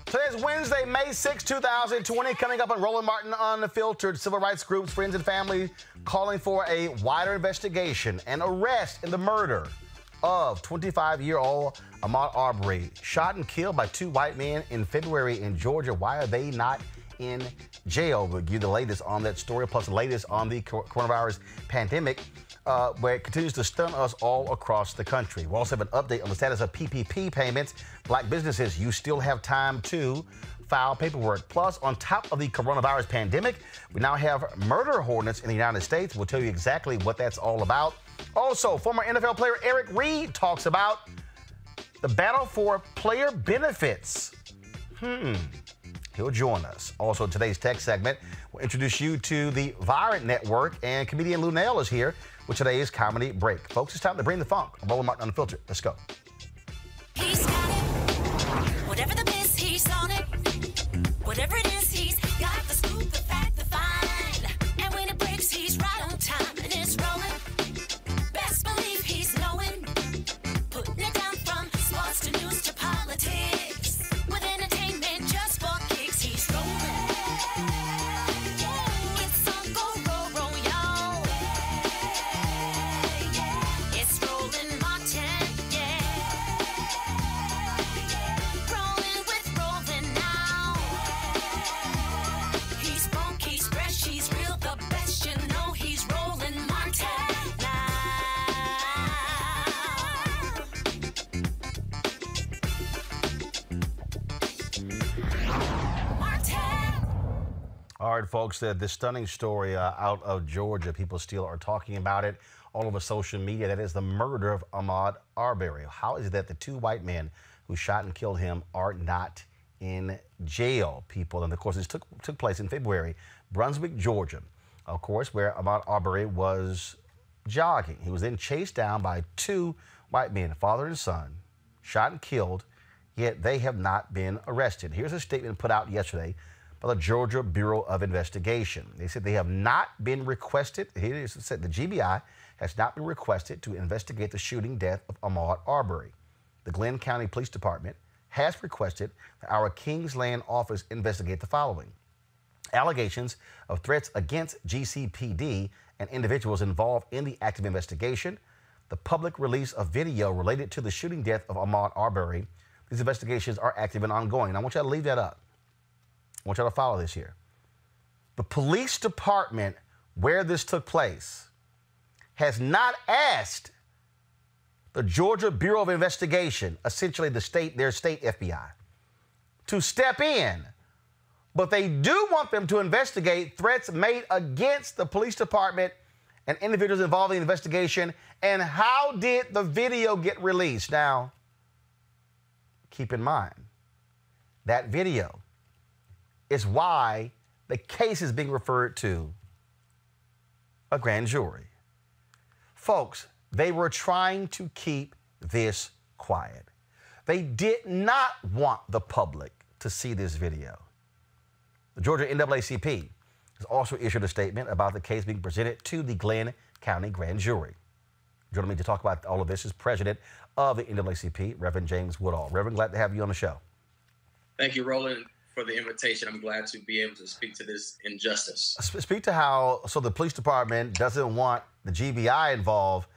Today is Wednesday, May 6, 2020. Coming up on Roland Martin Unfiltered, civil rights groups, friends, and family calling for a wider investigation and arrest in the murder of 25-year-old Ahmaud Arbery, shot and killed by two white men in February in Georgia. Why are they not in jail? We'll give you the latest on that story, plus the latest on the coronavirus pandemic, where it continues to stun us all across the country. We'll also have an update on the status of PPP payments. Black businesses, you still have time to file paperwork. Plus, on top of the coronavirus pandemic, we now have murder hornets in the United States. We'll tell you exactly what that's all about. Also, former NFL player Eric Reid talks about the battle for player benefits. He'll join us. Also, in today's tech segment, we'll introduce you to the Virant Network, and comedian Lunel is here with today's Comedy Break. Folks, it's time to bring the funk. I'm Roland Martin Unfiltered. Let's go. He's got it. Whatever the miss, he's on it. Whatever it is, he's got the scoop, the fact, the find. And when it breaks, he's right on time and it's rolling. Best believe he's knowing. Putting it down from sports to news to politics. With entertainment just for kicks, he's rolling. It's on go, roll, y'all. It's Roland Martin, rolling with Roland now. He's funky, he's fresh, he's real, the best, you know he's Roland Martin now. All right, folks, this stunning story out of Georgia. People still are talking about it all over social media. That is the murder of Ahmaud Arbery. How is it that the two white men who shot and killed him are not in jail, people? And, of course, this took place in February, Brunswick, Georgia, of course, where Ahmaud Arbery was jogging. He was then chased down by two white men, father and son, shot and killed, yet they have not been arrested. Here's a statement put out yesterday by the Georgia Bureau of Investigation. They said they have not been requested. It said the GBI has not been requested to investigate the shooting death of Ahmaud Arbery. The Glenn County Police Department has requested that our Kingsland office investigate the following: allegations of threats against GCPD and individuals involved in the active investigation, the public release of video related to the shooting death of Ahmaud Arbery. These investigations are active and ongoing. And I want you to leave that up. I want you to follow this here. The police department where this took place has not asked the Georgia Bureau of Investigation, essentially their state FBI, to step in. But they do want them to investigate threats made against the police department and individuals involved in the investigation. And how did the video get released? Now, keep in mind, that video is why the case is being referred to a grand jury. Folks, they were trying to keep this quiet. They did not want the public to see this video. The Georgia NAACP has also issued a statement about the case being presented to the Glenn County grand jury. Joining me to talk about all of this is President of the NAACP, Reverend James Woodall. Reverend, glad to have you on the show. Thank you, Roland, for the invitation. I'm glad to be able to speak to this injustice. Speak to how, so the police department doesn't want the GBI involved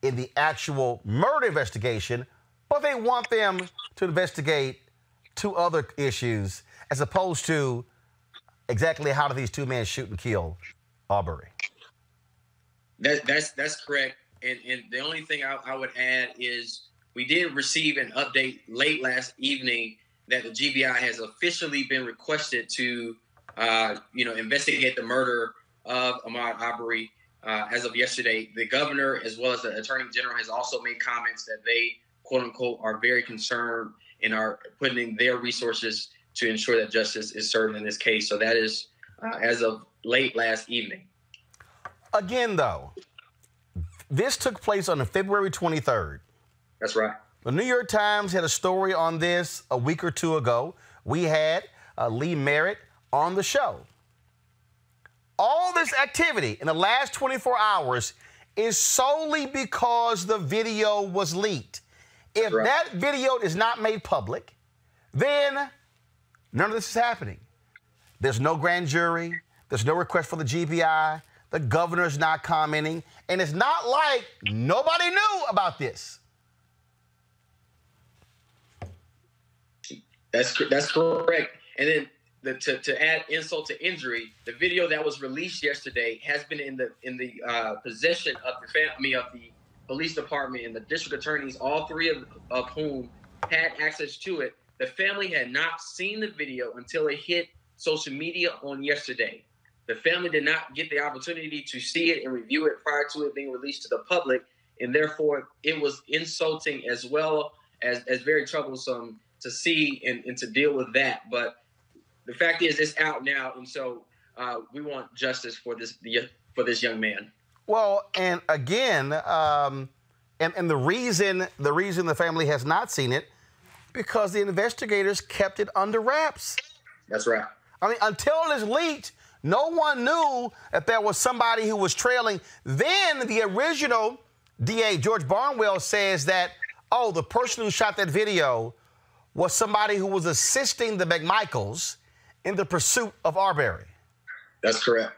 in the actual murder investigation, but they want them to investigate two other issues as opposed to exactly how did these two men shoot and kill Arbery. That's correct. And the only thing I would add is we did receive an update late last evening that the GBI has officially been requested to, investigate the murder of Ahmaud Arbery. As of yesterday, the governor, as well as the attorney general, has also made comments that they, quote unquote, are very concerned and are putting their resources to ensure that justice is served in this case. So that is as of late last evening. Again, though, this took place on February 23rd. That's right. The New York Times had a story on this a week or two ago. We had Lee Merritt on the show. All this activity in the last 24 hours is solely because the video was leaked. If that video is not made public, then None of this is happening. There's no grand jury. There's no request for the GBI. The governor's not commenting. And it's not like nobody knew about this. That's correct. And then to add insult to injury, the video that was released yesterday has been in the possession of the police department and the district attorneys, all three of whom had access to it. The family had not seen the video until it hit social media on yesterday. The family did not get the opportunity to see it and review it prior to it being released to the public, and therefore it was insulting as well as very troublesome to see and to deal with that. But the fact is, it's out now, and so we want justice for this young man. Well, and again, and the reason the family has not seen it, because the investigators kept it under wraps. That's right. I mean, until it's leaked, no one knew that there was somebody who was trailing. Then the original DA, George Barnwell, says that, oh, the person who shot that video was somebody who was assisting the McMichaels in the pursuit of Arbery. That's correct.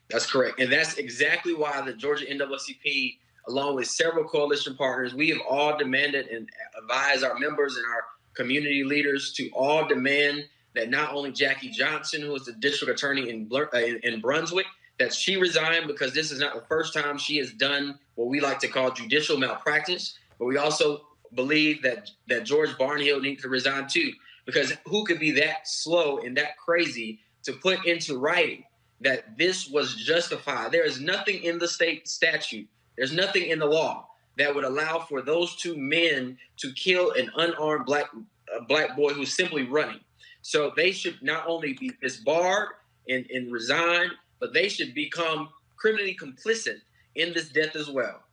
That's correct. And that's exactly why the Georgia NAACP, along with several coalition partners, we have all demanded and advised our members and our community leaders to all demand that not only Jackie Johnson, who is the district attorney in Brunswick, that she resign, because this is not the first time she has done what we like to call judicial malpractice. But we also believe that George Barnhill needs to resign too, because who could be that slow and that crazy to put into writing that this was justified? There is nothing in the state statute, there's nothing in the law that would allow for those two men to kill an unarmed black boy who's simply running. So they should not only be disbarred and resign, but they should become criminally complicit in this death as well.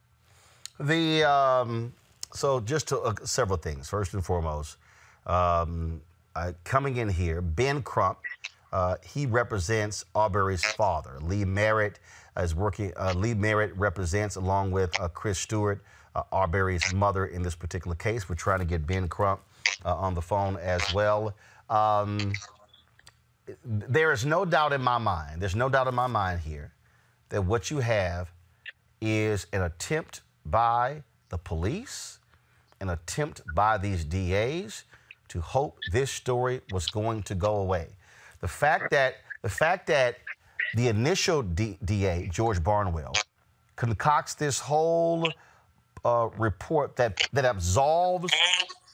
So just to, several things. First and foremost, coming in here, Ben Crump, he represents Arbery's father. Lee Merritt is working. Lee Merritt represents, along with Chris Stewart, Arbery's mother in this particular case. We're trying to get Ben Crump on the phone as well. There is no doubt in my mind, there's no doubt in my mind here, that what you have is an attempt by the police, an attempt by these DAs to hope this story was going to go away. The fact that the initial DA, George Barnwell, concocts this whole report that absolves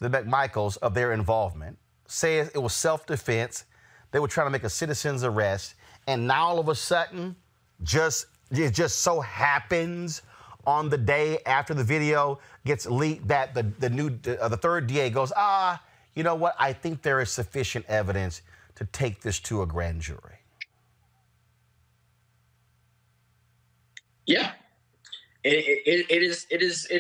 the McMichaels of their involvement, says it was self-defense, they were trying to make a citizen's arrest, and now all of a sudden, it just so happens on the day after the video gets leaked that the third DA goes, you know what, I think there is sufficient evidence to take this to a grand jury. Yeah. It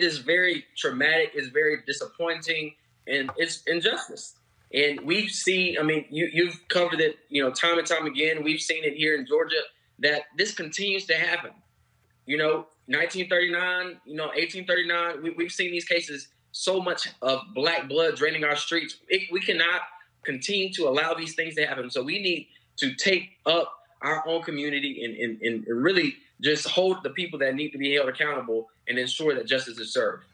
is very traumatic, it's very disappointing, and it's injustice. And we've seen, I mean, you've covered it, time and time again. We've seen it here in Georgia that this continues to happen. 1939, 1839, we've seen these cases, so much of black blood draining our streets. We cannot continue to allow these things to happen. So we need to take up our own community and really just hold the people that need to be held accountable and ensure that justice is served.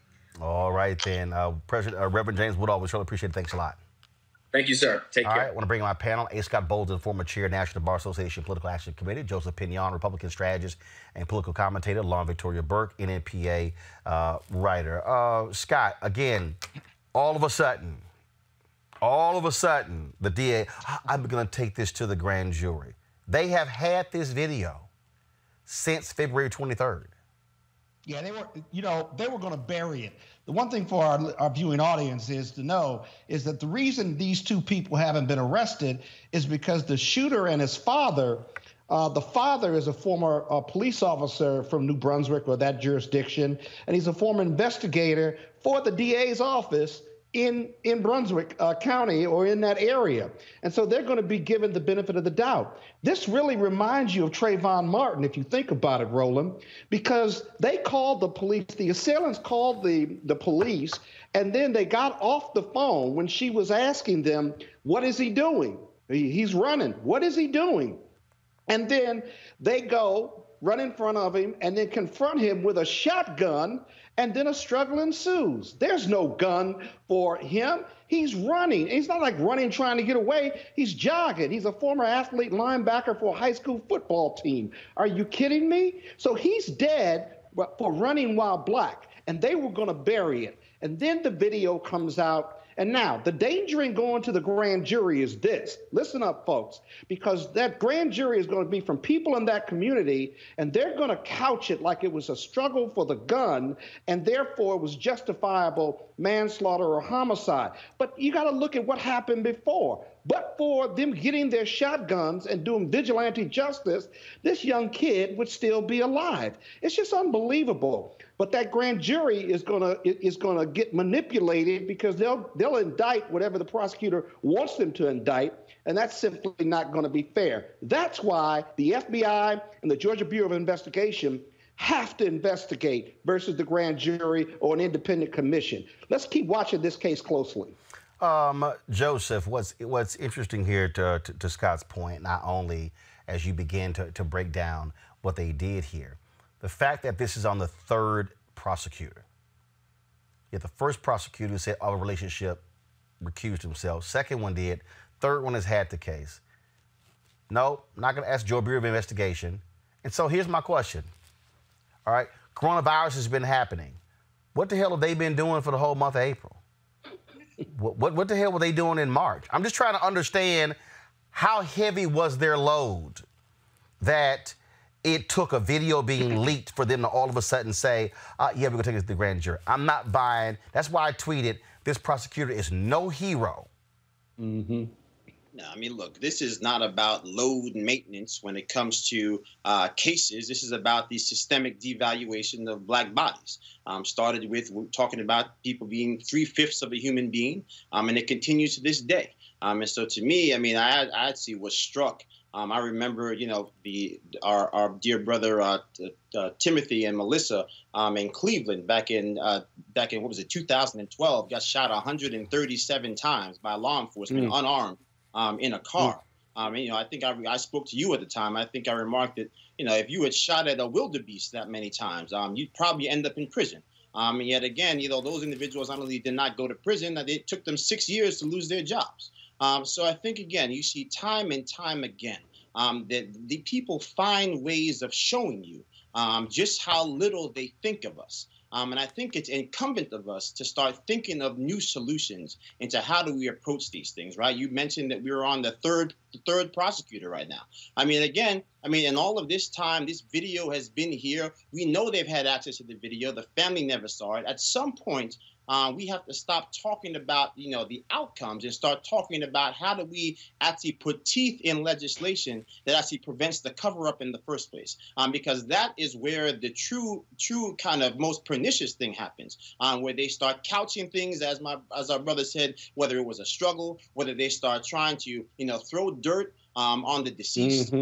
All right, then. Reverend James Woodall, we surely appreciate it. Thanks a lot. Thank you, sir. Take care. All right, I want to bring in my panel, A. Scott Bolden, former chair, National Bar Association Political Action Committee, Joseph Pinion, Republican strategist and political commentator, Lauren Victoria Burke, NNPA writer. Scott, again, all of a sudden, the DA, I'm going to take this to the grand jury. They have had this video since February 23rd. Yeah, they were going to bury it. The one thing for our viewing audience is to know is that the reason these two people haven't been arrested is because the shooter and his father, the father is a former police officer from New Brunswick or that jurisdiction, and he's a former investigator for the DA's office in Brunswick County or in that area. And so they're going to be given the benefit of the doubt. This really reminds you of Trayvon Martin, if you think about it, Roland, because they called the police, the assailants called the police, and then they got off the phone when she was asking them, what is he doing? He's running. What is he doing? And then they go run in front of him and then confront him with a shotgun, and then a struggle ensues. There's no gun for him. He's running. He's not like running trying to get away. He's jogging. He's a former athlete linebacker for a high school football team. Are you kidding me? So he's dead for running while black, and they were going to bury it. And then the video comes out. And now, the danger in going to the grand jury is this. Listen up, folks, because that grand jury is going to be from people in that community, and they're going to couch it like it was a struggle for the gun, and therefore it was justifiable manslaughter or homicide. But you got to look at what happened before. But for them getting their shotguns and doing vigilante justice, this young kid would still be alive. It's just unbelievable. But that grand jury is gonna get manipulated because they'll indict whatever the prosecutor wants them to indict, and that's simply not going to be fair. That's why the FBI and the Georgia Bureau of Investigation have to investigate versus the grand jury or an independent commission. Let's keep watching this case closely. Joseph, what's interesting here to Scott's point, not only as you begin to break down what they did here, the fact that this is on the third prosecutor. Yet the first prosecutor said our relationship recused himself. Second one did. Third one has had the case. No, not going to ask Georgia Bureau of Investigation. And so here's my question. All right, coronavirus has been happening. What the hell have they been doing for the whole month of April? What the hell were they doing in March? I'm just trying to understand how heavy was their load that it took a video being leaked for them to all of a sudden say, yeah, we're going to take it to the grand jury. I'm not buying. That's why I tweeted, this prosecutor is no hero. Mm-hmm. No, I mean, look, this is not about load maintenance when it comes to cases. This is about the systemic devaluation of black bodies. Started with talking about people being 3/5 of a human being, and it continues to this day. And so to me, I mean, I actually was struck. I remember, you know, our dear brother Timothy and Melissa in Cleveland back in what was it, 2012, got shot 137 times by law enforcement, unarmed. In a car. And, you know, I think I spoke to you at the time. I think I remarked that, you know, if you had shot at a wildebeest that many times, you'd probably end up in prison. And yet again, you know, those individuals not only did not go to prison, it took them 6 years to lose their jobs. So I think, again, you see time and time again that the people find ways of showing you just how little they think of us. And I think it's incumbent of us to start thinking of new solutions into how do we approach these things, right? You mentioned that we were on the third prosecutor right now. I mean, again, in all of this time, this video has been here. We know they've had access to the video. The family never saw it. At some point, we have to stop talking about, you know, the outcomes and start talking about how do we actually put teeth in legislation that actually prevents the cover-up in the first place, because that is where the true kind of most pernicious thing happens, where they start couching things, as our brother said, whether it was a struggle, whether they start trying to, you know, throw dirt on the deceased.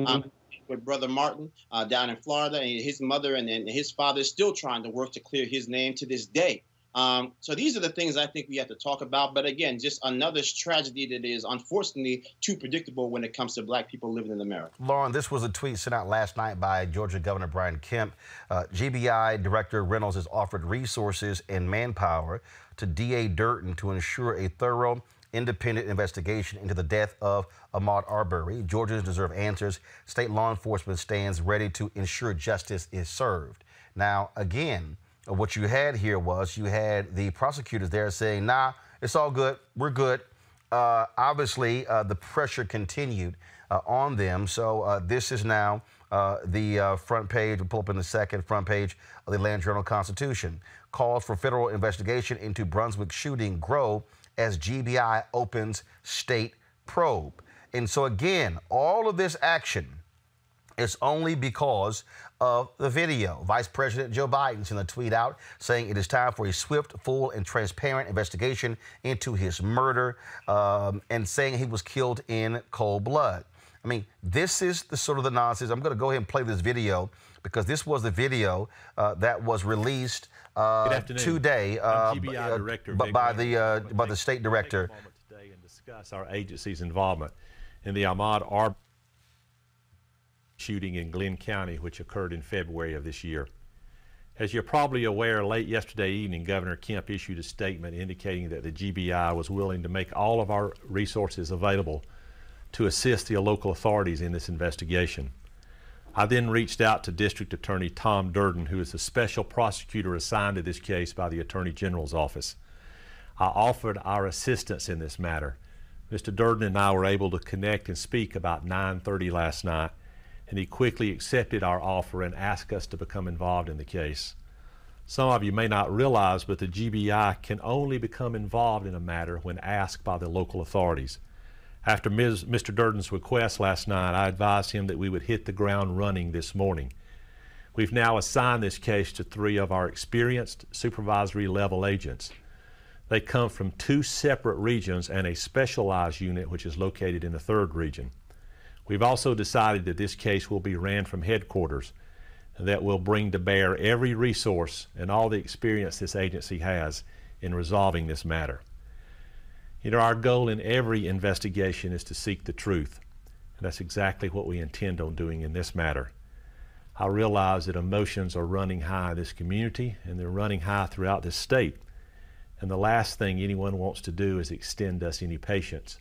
With Brother Martin down in Florida, and his mother and his father is still trying to work to clear his name to this day. So these are the things I think we have to talk about. But again, just another tragedy that is unfortunately too predictable when it comes to black people living in America. Lauren, this was a tweet sent out last night by Georgia Governor Brian Kemp. GBI Director Reynolds has offered resources and manpower to DA Durden to ensure a thorough, independent investigation into the death of Ahmaud Arbery. Georgians deserve answers. State law enforcement stands ready to ensure justice is served. Now, again, what you had here was you had the prosecutors there saying, nah, it's all good. We're good. Obviously, the pressure continued on them. So this is now the front page. We'll pull up in a second, front page of the Atlanta Journal-Constitution. Calls for federal investigation into Brunswick shooting grow as GBI opens state probe. And so, again, all of this action It's only because of the video. Vice President Joe Biden sent a tweet out saying it is time for a swift, full, and transparent investigation into his murder, and saying he was killed in cold blood. I mean, this is the sort of the nonsense. I'm going to go ahead and play this video because this was the video that was released today by the state director. Take a moment today and discuss our agency's involvement in the Ahmaud Arbery shooting in Glenn County, which occurred in February of this year. As you're probably aware, late yesterday evening, Governor Kemp issued a statement indicating that the GBI was willing to make all of our resources available to assist the local authorities in this investigation. I then reached out to District Attorney Tom Durden, who is the special prosecutor assigned to this case by the Attorney General's office. I offered our assistance in this matter. Mr. Durden and I were able to connect and speak about 9:30 last night, and he quickly accepted our offer and asked us to become involved in the case. Some of you may not realize, but the GBI can only become involved in a matter when asked by the local authorities. After Mr. Durden's request last night, I advised him that we would hit the ground running this morning. We've now assigned this case to 3 of our experienced supervisory level agents. They come from 2 separate regions and a specialized unit which is located in the 3rd region. We've also decided that this case will be ran from headquarters and that will bring to bear every resource and all the experience this agency has in resolving this matter. You know, our goal in every investigation is to seek the truth, and that's exactly what we intend on doing in this matter. I realize that emotions are running high in this community, and they're running high throughout this state, and the last thing anyone wants to do is extend us any patience.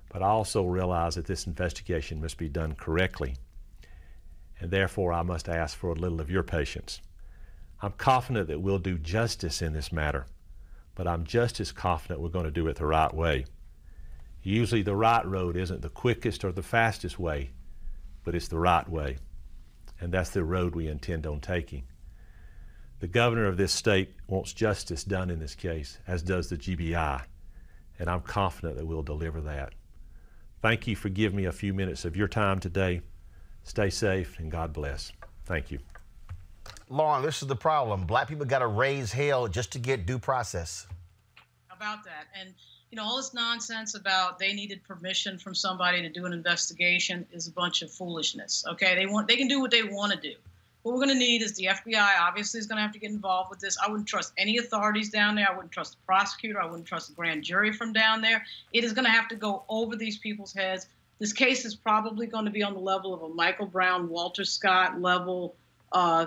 But I also realize that this investigation must be done correctly, and therefore I must ask for a little of your patience. I'm confident that we'll do justice in this matter, but I'm just as confident we're going to do it the right way. Usually the right road isn't the quickest or the fastest way, but it's the right way, and that's the road we intend on taking. The governor of this state wants justice done in this case, as does the GBI, and I'm confident that we'll deliver that. Thank you for giving me a few minutes of your time today. Stay safe and God bless. Thank you. Lauren, this is the problem. Black people got to raise hell just to get due process. About that. And, you know, all this nonsense about they needed permission from somebody to do an investigation is a bunch of foolishness. Okay, they can do what they want to do. What we're going to need is the FBI obviously is going to have to get involved with this. I wouldn't trust any authorities down there. I wouldn't trust the prosecutor. I wouldn't trust the grand jury from down there. It is going to have to go over these people's heads. This case is probably going to be on the level of a Michael Brown, Walter Scott level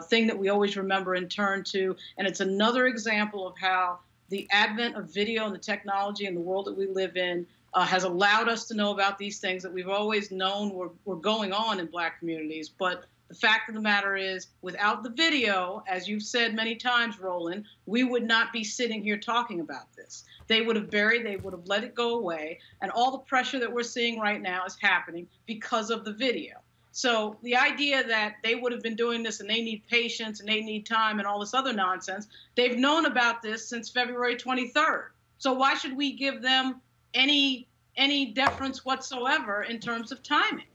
thing that we always remember and turn to. And it's another example of how the advent of video and the technology and the world that we live in has allowed us to know about these things that we've always known were going on in Black communities. But the fact of the matter is, without the video, as you've said many times, Roland, we would not be sitting here talking about this. They would have buried, they would have let it go away, and all the pressure that we're seeing right now is happening because of the video. So the idea that they would have been doing this and they need patience and they need time and all this other nonsense, they've known about this since February 23rd. So why should we give them any deference whatsoever in terms of timing?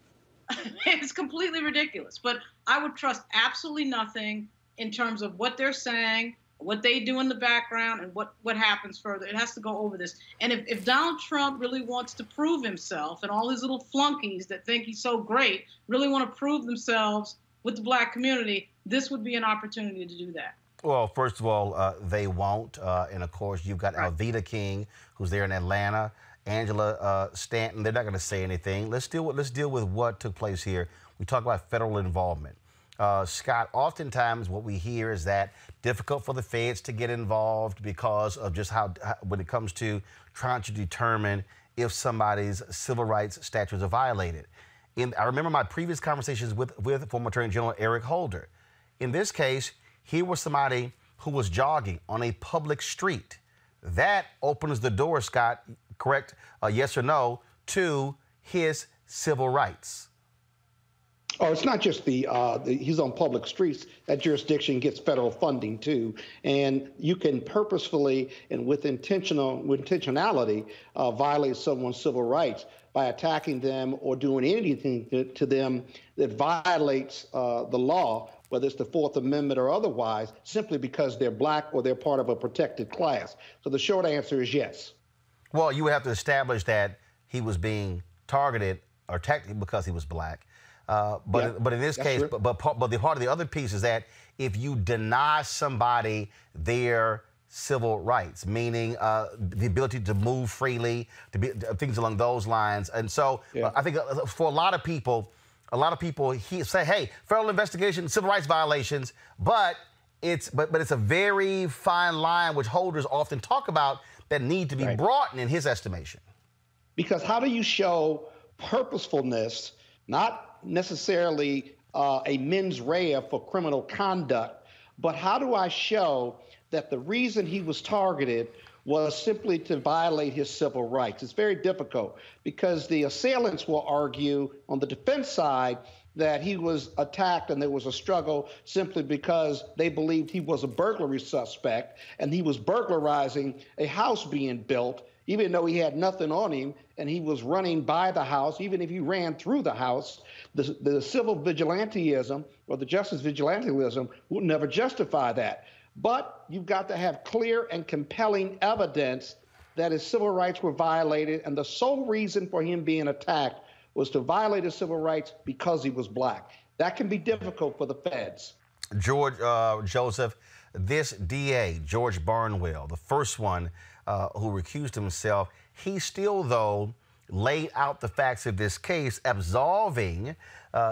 It's completely ridiculous. But I would trust absolutely nothing in terms of what they're saying, what they do in the background, and what happens further. It has to go over this. And if Donald Trump really wants to prove himself, and all his little flunkies that think he's so great really want to prove themselves with the Black community, this would be an opportunity to do that. Well, first of all, they won't. And of course, you've got Alveda King, who's there in Atlanta. Angela Stanton, they're not going to say anything. Let's deal with what took place here. We talk about federal involvement. Scott, oftentimes what we hear is that difficult for the feds to get involved because of just how when it comes to trying to determine if somebody's civil rights statutes are violated. I remember my previous conversations with former Attorney General Eric Holder. In this case, here was somebody who was jogging on a public street. That opens the door, Scott, correct, yes or no, to his civil rights. Oh, it's not just he's on public streets. That jurisdiction gets federal funding too, and you can purposefully and with intentionality violate someone's civil rights. by attacking them or doing anything to them that violates the law, whether it's the Fourth Amendment or otherwise, simply because they're black or they're part of a protected class. So the short answer is yes. Well, you would have to establish that he was being targeted or attacked because he was black. But in this case, but the part of the other piece is that if you deny somebody their civil rights, meaning the ability to move freely, to be things along those lines, and so I think for a lot of people say, hey, federal investigation, civil rights violations, but it's a very fine line which holders often talk about that need to be broadened in his estimation. Because how do you show purposefulness, not necessarily a mens rea for criminal conduct, but how do I show that the reason he was targeted was simply to violate his civil rights? It's very difficult because the assailants will argue on the defense side that he was attacked and there was a struggle simply because they believed he was a burglary suspect and he was burglarizing a house being built, even though he had nothing on him and he was running by the house. Even if he ran through the house, the civil vigilantism or the justice vigilantism would never justify that. But you've got to have clear and compelling evidence that his civil rights were violated, and the sole reason for him being attacked was to violate his civil rights because he was black. That can be difficult for the feds. George, Joseph, this DA, George Barnwell, the first one who recused himself, he still, though, laid out the facts of this case, absolving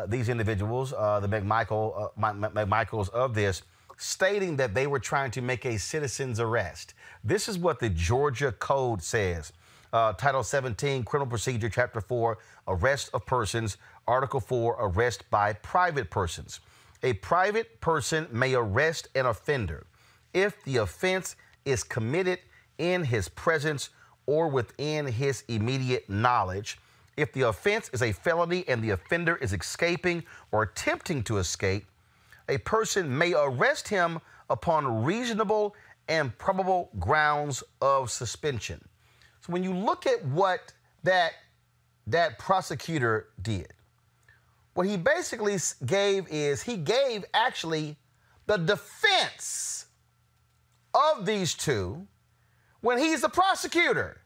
these individuals, the McMichaels of this, stating that they were trying to make a citizen's arrest. This is what the Georgia Code says. Title 17, Criminal Procedure, Chapter 4, Arrest of Persons, Article 4, Arrest by Private Persons. A private person may arrest an offender if the offense is committed in his presence or within his immediate knowledge. If the offense is a felony and the offender is escaping or attempting to escape, a person may arrest him upon reasonable and probable grounds of suspension. So when you look at what that prosecutor did, what he basically gave is he gave actually the defense of these two when he's the prosecutor.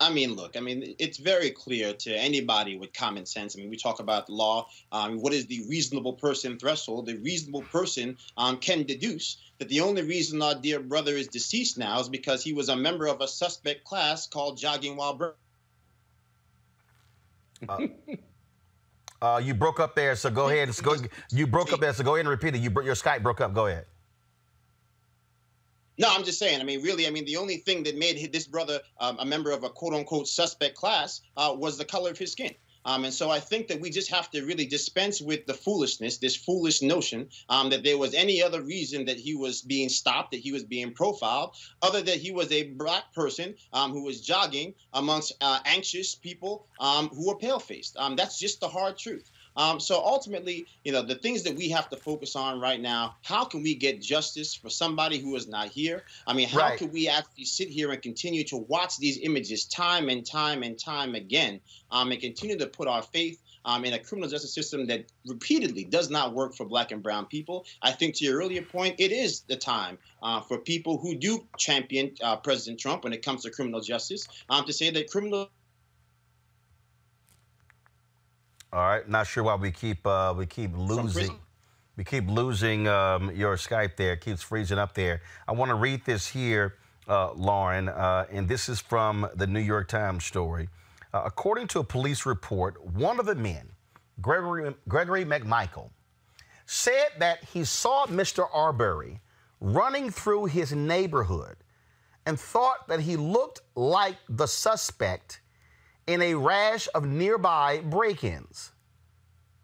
I mean, look, it's very clear to anybody with common sense. We talk about the law. What is the reasonable person threshold? The reasonable person can deduce that the only reason our dear brother is deceased now is because he was a member of a suspect class called jogging while you broke up there, so go ahead. You broke up there, so go ahead and repeat it. Your Skype broke up. Go ahead. No, I'm just saying, really, the only thing that made this brother a member of a quote-unquote suspect class was the color of his skin. And so I think that we just have to really dispense with the foolishness, this foolish notion that there was any other reason that he was being stopped, that he was being profiled, other than he was a black person who was jogging amongst anxious people who were pale-faced. That's just the hard truth. So ultimately, the things that we have to focus on right now, how can we get justice for somebody who is not here? How can we actually sit here and continue to watch these images time and time and time again and continue to put our faith in a criminal justice system that repeatedly does not work for black and brown people? I think to your earlier point, it is the time for people who do champion President Trump when it comes to criminal justice to say that criminal. All right, not sure why we keep losing. We keep losing your Skype there. It keeps freezing up there. I want to read this here, Lauren, and this is from the New York Times story. According to a police report, one of the men, Gregory McMichael, said that he saw Mr. Arbery running through his neighborhood and thought that he looked like the suspect in a rash of nearby break-ins.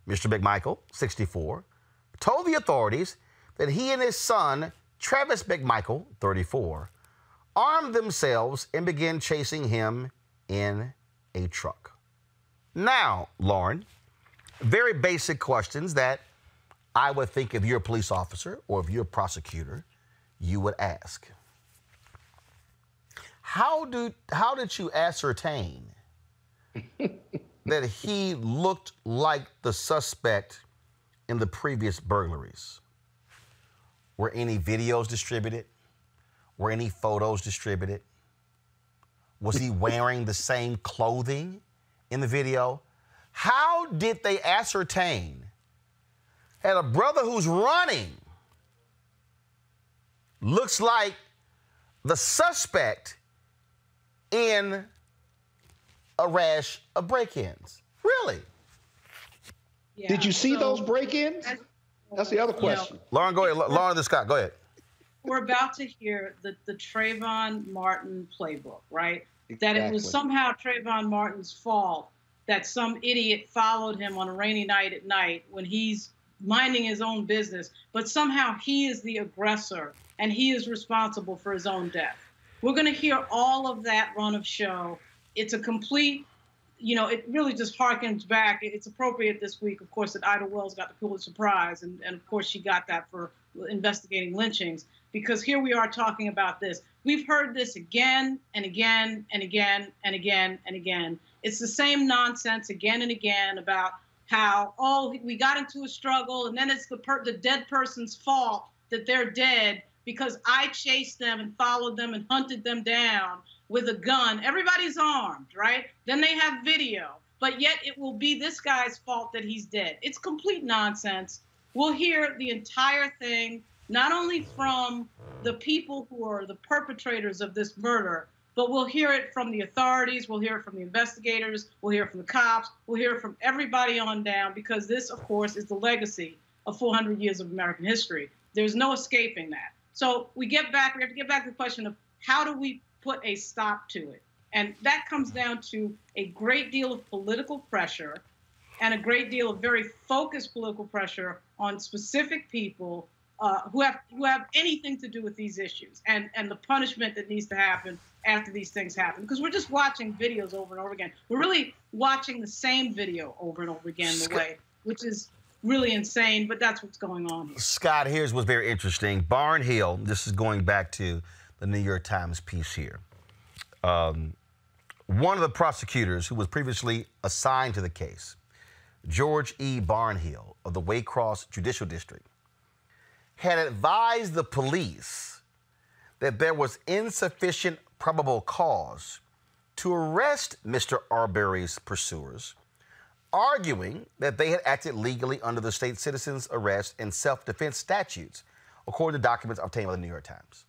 Mr. McMichael, 64, told the authorities that he and his son, Travis McMichael, 34, armed themselves and began chasing him in a truck. Now, Lauren, very basic questions that I would think if you're a police officer or if you're a prosecutor, you would ask. how did you ascertain that he looked like the suspect in the previous burglaries? Were any videos distributed? Were any photos distributed? Was he wearing the same clothing in the video? How did they ascertain that a brother who's running looks like the suspect in a rash of break-ins? Really? Yeah, Did you see so those break-ins? That's the other question. Lauren, go ahead. Lauren and Scott, go ahead. We're about to hear the Trayvon Martin playbook, right? That it was Exactly. somehow Trayvon Martin's fault that some idiot followed him on a rainy night at night when he's minding his own business, but somehow he is the aggressor and he is responsible for his own death. We're going to hear all of that run of show. It's a complete, it really just harkens back. It's appropriate this week, of course, that Ida Wells got the Pulitzer Prize, and of course she got that for investigating lynchings, because here we are talking about this. We've heard this again and again and again and again and again. It's the same nonsense again and again about how, we got into a struggle and then it's the dead person's fault that they're dead because I chased them and followed them and hunted them down with a gun. Everybody's armed, right? Then they have video, but yet it will be this guy's fault that he's dead. It's complete nonsense. We'll hear the entire thing, not only from the people who are the perpetrators of this murder, but we'll hear it from the authorities, we'll hear it from the investigators, we'll hear it from the cops, we'll hear it from everybody on down, because this, of course, is the legacy of 400 years of American history. There's no escaping that. So we have to get back to the question of how do we put a stop to it? And that comes down to a great deal of political pressure and a great deal of very focused political pressure on specific people who have anything to do with these issues, and the punishment that needs to happen after these things happen. Because we're just watching videos over and over again. We're really watching the same video over and over again, which is really insane, but that's what's going on here. Scott, here's what's very interesting. Barnhill, this is going back to the New York Times piece here. One of the prosecutors who was previously assigned to the case, George E. Barnhill of the Waycross Judicial District, had advised the police that there was insufficient probable cause to arrest Mr. Arbery's pursuers, arguing that they had acted legally under the state citizens arrest and self-defense statutes, according to documents obtained by the New York Times.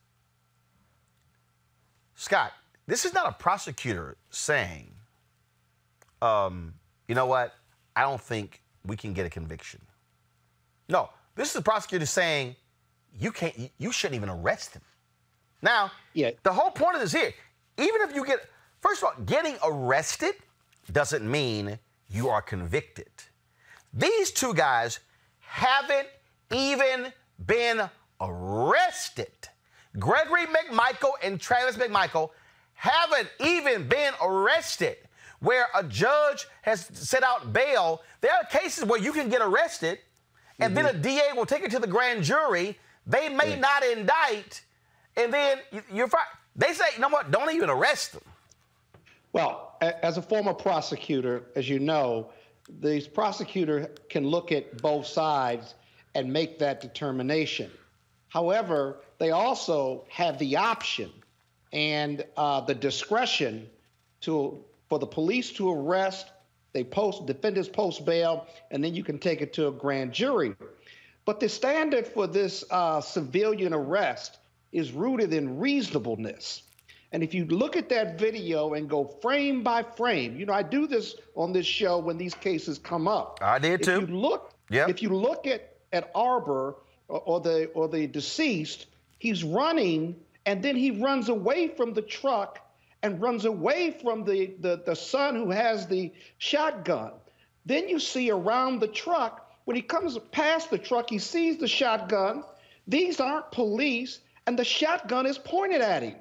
Scott, this is not a prosecutor saying, you know what, I don't think we can get a conviction. No, this is the prosecutor saying you shouldn't even arrest him. Now, the whole point of this here, even if you first of all, getting arrested doesn't mean you are convicted. These two guys haven't even been arrested. Gregory McMichael and Travis McMichael haven't even been arrested, where a judge has set out bail. There are cases where you can get arrested and then a DA will take it to the grand jury. They may not indict, and then you're fine. They say, you know what, don't even arrest them. Well, as a former prosecutor, as you know, the prosecutor can look at both sides and make that determination. However, they also have the option and the discretion for the police to arrest. Defendants post bail, and then you can take it to a grand jury. But the standard for this civilian arrest is rooted in reasonableness. And if you look at that video and go frame by frame, I do this on this show when these cases come up. I did too. If you look at Arbor or the deceased, he's running and then he runs away from the truck and runs away from the son who has the shotgun. Then you see around the truck, when he comes past the truck, he sees the shotgun. These aren't police, and the shotgun is pointed at him.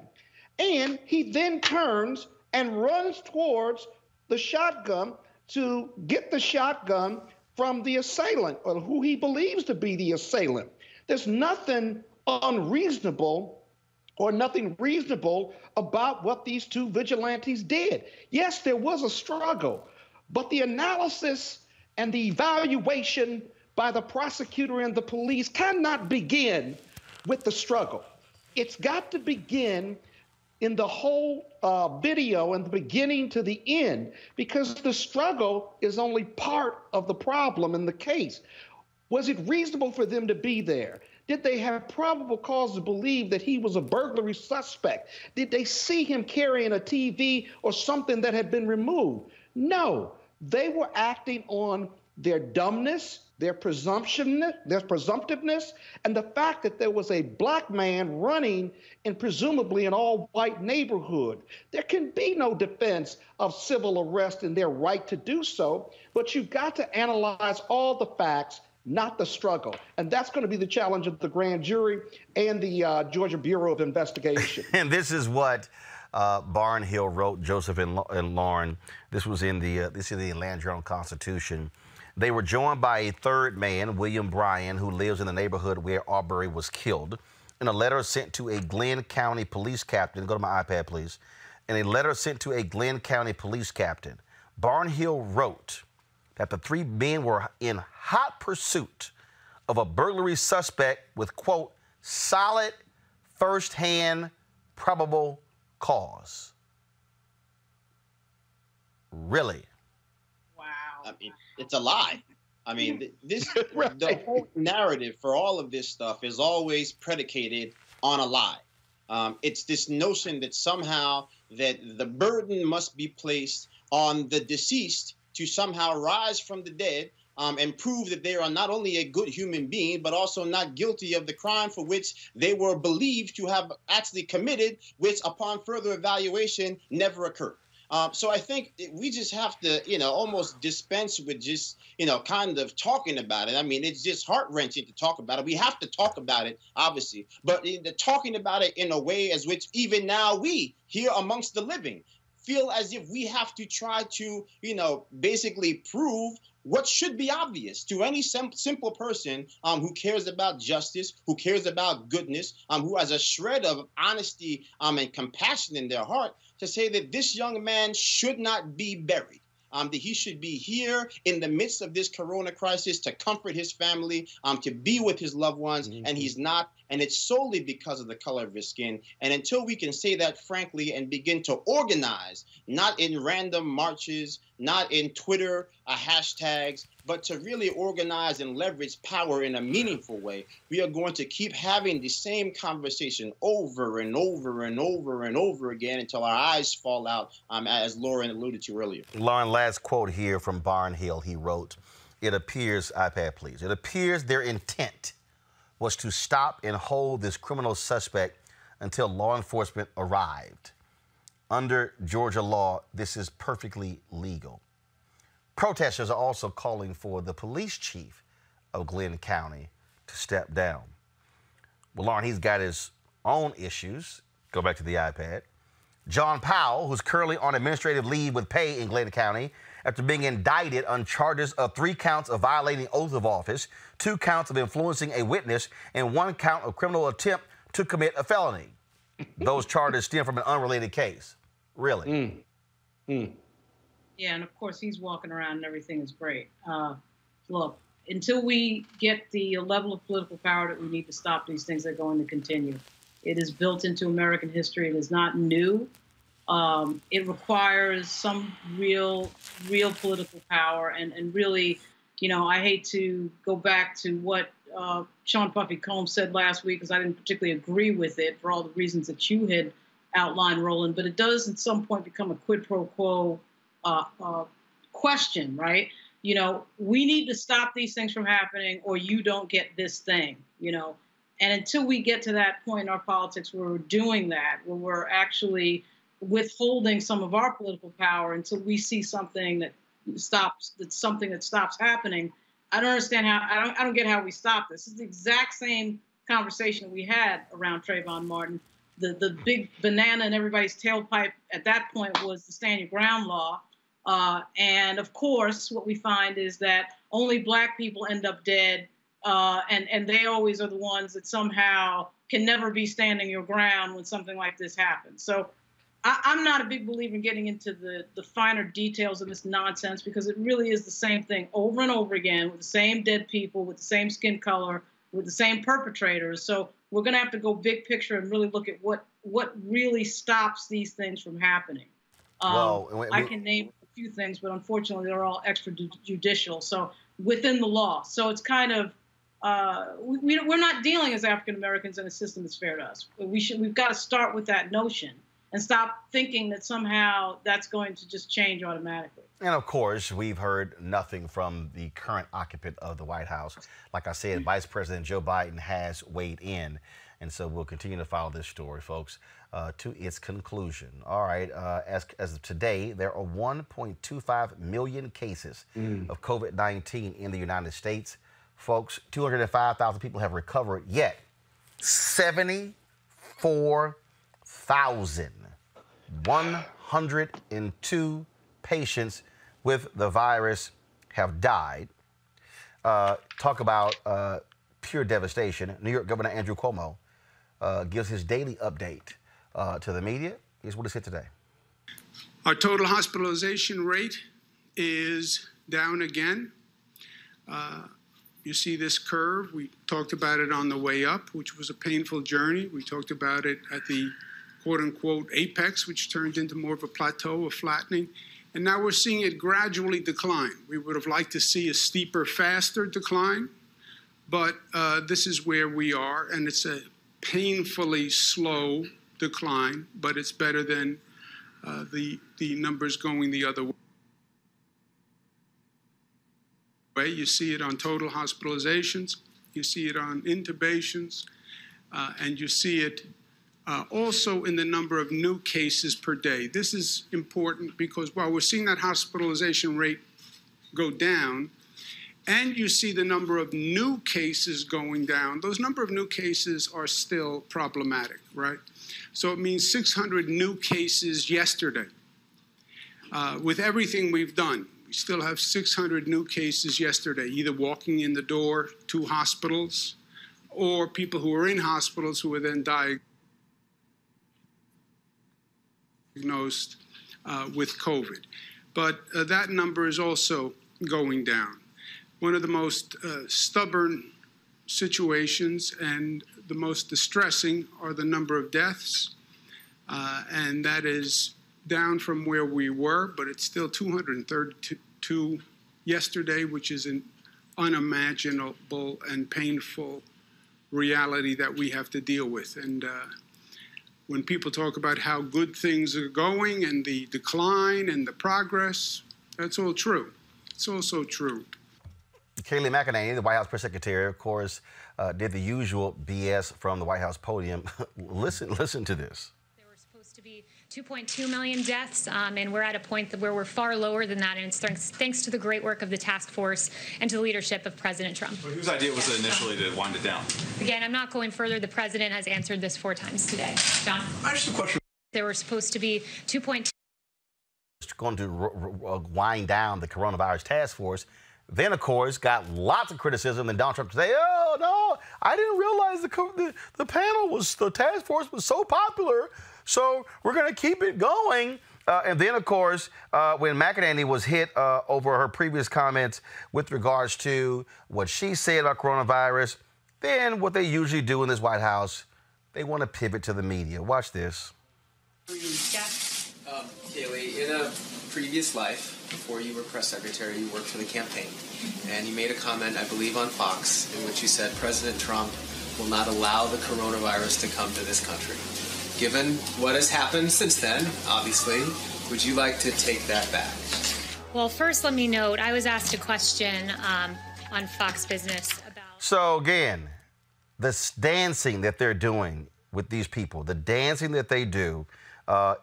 And he then turns and runs towards the shotgun to get the shotgun from the assailant, or who he believes to be the assailant. There's nothing unreasonable or nothing reasonable about what these two vigilantes did. Yes, there was a struggle, but the analysis and the evaluation by the prosecutor and the police cannot begin with the struggle. It's got to begin in the whole video, in the beginning to the end, because the struggle is only part of the problem in the case. Was it reasonable for them to be there? Did they have probable cause to believe that he was a burglary suspect? Did they see him carrying a TV or something that had been removed? No, they were acting on their dumbness, their presumptiveness, and the fact that there was a black man running in presumably an all-white neighborhood. There can be no defense of civil arrest and their right to do so, but you've got to analyze all the facts, not the struggle. And that's going to be the challenge of the grand jury and the Georgia Bureau of Investigation. And this is what Barnhill wrote, Joseph and Lauren. This was in the Atlanta Journal-Constitution. They were joined by a third man, William Bryan, who lives in the neighborhood where Arbery was killed. In a letter sent to a Glenn County police captain, go to my iPad, please. In a letter sent to a Glenn County police captain, Barnhill wrote that the three men were in hot pursuit of a burglary suspect with, quote, solid first-hand probable cause. Really? Wow. I mean, it's a lie. I mean, this Right. the whole narrative for all of this stuff is always predicated on a lie. It's this notion that somehow that the burden must be placed on the deceased to somehow rise from the dead and prove that they are not only a good human being, but also not guilty of the crime for which they were believed to have actually committed, which upon further evaluation never occurred. So I think we just have to, almost dispense with just, kind of talking about it. I mean, it's just heart-wrenching to talk about it. We have to talk about it, obviously, but talking about it in a way as which even now we, here amongst the living, feel as if we have to try to, basically prove what should be obvious to any simple person who cares about justice, who cares about goodness, who has a shred of honesty and compassion in their heart, to say that this young man should not be buried. That he should be here in the midst of this corona crisis to comfort his family, to be with his loved ones, and he's not. And it's solely because of the color of his skin. And until we can say that frankly and begin to organize, not in random marches, not in Twitter hashtags, but to really organize and leverage power in a meaningful way, we are going to keep having the same conversation over and over and over and over again until our eyes fall out, as Lauren alluded to earlier. Lauren, last quote here from Barnhill. He wrote, it appears, iPad please, it appears their intent was to stop and hold this criminal suspect until law enforcement arrived. Under Georgia law, this is perfectly legal. Protesters are also calling for the police chief of Glenn County to step down. Well, Lauren, he's got his own issues. Go back to the iPad. John Powell, who's currently on administrative leave with pay in Glenn County after being indicted on charges of 3 counts of violating oath of office, 2 counts of influencing a witness, and 1 count of criminal attempt to commit a felony. Those charges stem from an unrelated case. Really? Yeah, and of course he's walking around and everything is great. Look, until we get the level of political power that we need to stop these things, they're going to continue. It is built into American history. It is not new. It requires some real political power, and really, I hate to go back to what Sean Puffy Combs said last week, because I didn't particularly agree with it for all the reasons that you had outlined, Roland, but it does at some point become a quid pro quo question, right? We need to stop these things from happening, or you don't get this thing, And until we get to that point in our politics where we're doing that, where we're actually withholding some of our political power until we see something that stops happening, I don't understand how. I don't get how we stop this. It's the exact same conversation that we had around Trayvon Martin. The big banana in everybody's tailpipe at that point was the Stand Your Ground law. And of course, what we find is that only black people end up dead and they always are the ones that somehow can never be standing your ground when something like this happens. So I'm not a big believer in getting into the finer details of this nonsense, because it really is the same thing over and over again with the same dead people, with the same skin color, with the same perpetrators. So we're going to have to go big picture and really look at what really stops these things from happening. I can name a few things, but unfortunately they're all extrajudicial, so within the law. So it's kind of we're not dealing as African Americans in a system that's fair to us. We've got to start with that notion and stop thinking that somehow that's going to just change automatically. And of course, we've heard nothing from the current occupant of the White House. Like I said, Vice President Joe Biden has weighed in. And so we'll continue to follow this story, folks, to its conclusion. All right, as of today, there are 1.25 million cases of COVID-19 in the United States. Folks, 205,000 people have recovered, yet 74,102 patients with the virus have died. Talk about pure devastation. New York Governor Andrew Cuomo gives his daily update to the media. Here's what he said today. Our total hospitalization rate is down again. You see this curve. We talked about it on the way up, which was a painful journey. We talked about it at the quote-unquote apex, which turned into more of a plateau, a flattening. And now we're seeing it gradually decline. We would have liked to see a steeper, faster decline, but this is where we are, and it's a painfully slow decline, but it's better than the numbers going the other way. You see it on total hospitalizations, you see it on intubations, and you see it also in the number of new cases per day. This is important because while we're seeing that hospitalization rate go down, and you see the number of new cases going down, those number of new cases are still problematic, right? So it means 600 new cases yesterday. With everything we've done, we still have 600 new cases yesterday, either walking in the door to hospitals or people who are in hospitals who were then diagnosed with COVID. But that number is also going down. One of the most stubborn situations and the most distressing are the number of deaths, and that is down from where we were, but it's still 232 yesterday, which is an unimaginable and painful reality that we have to deal with. And when people talk about how good things are going and the decline and the progress, that's all true. It's also true. Kayleigh McEnany, the White House press secretary, of course, did the usual BS from the White House podium. Listen to this. There were supposed to be 2.2 million deaths, and we're at a point where we're far lower than that, and it's thanks to the great work of the task force and to the leadership of President Trump. But whose idea was it initially to wind it down? Again, I'm not going further. The president has answered this 4 times today. John? I just have a question. There were supposed to be 2.2. Going to wind down the coronavirus task force. Then, of course, got lots of criticism. And Donald Trump say, "Oh no, I didn't realize the task force was so popular. So we're going to keep it going." And then, of course, when McEnany was hit over her previous comments with regards to what she said about coronavirus, then what they usually do in this White House, they want to pivot to the media. Watch this. Kayleigh, in a previous life, before you were press secretary, you worked for the campaign, and you made a comment, I believe, on Fox, in which you said President Trump will not allow the coronavirus to come to this country. Given what has happened since then, obviously, would you like to take that back? Well, first, let me note, I was asked a question on Fox Business about... So, again, this dancing that they're doing with these people, the dancing that they do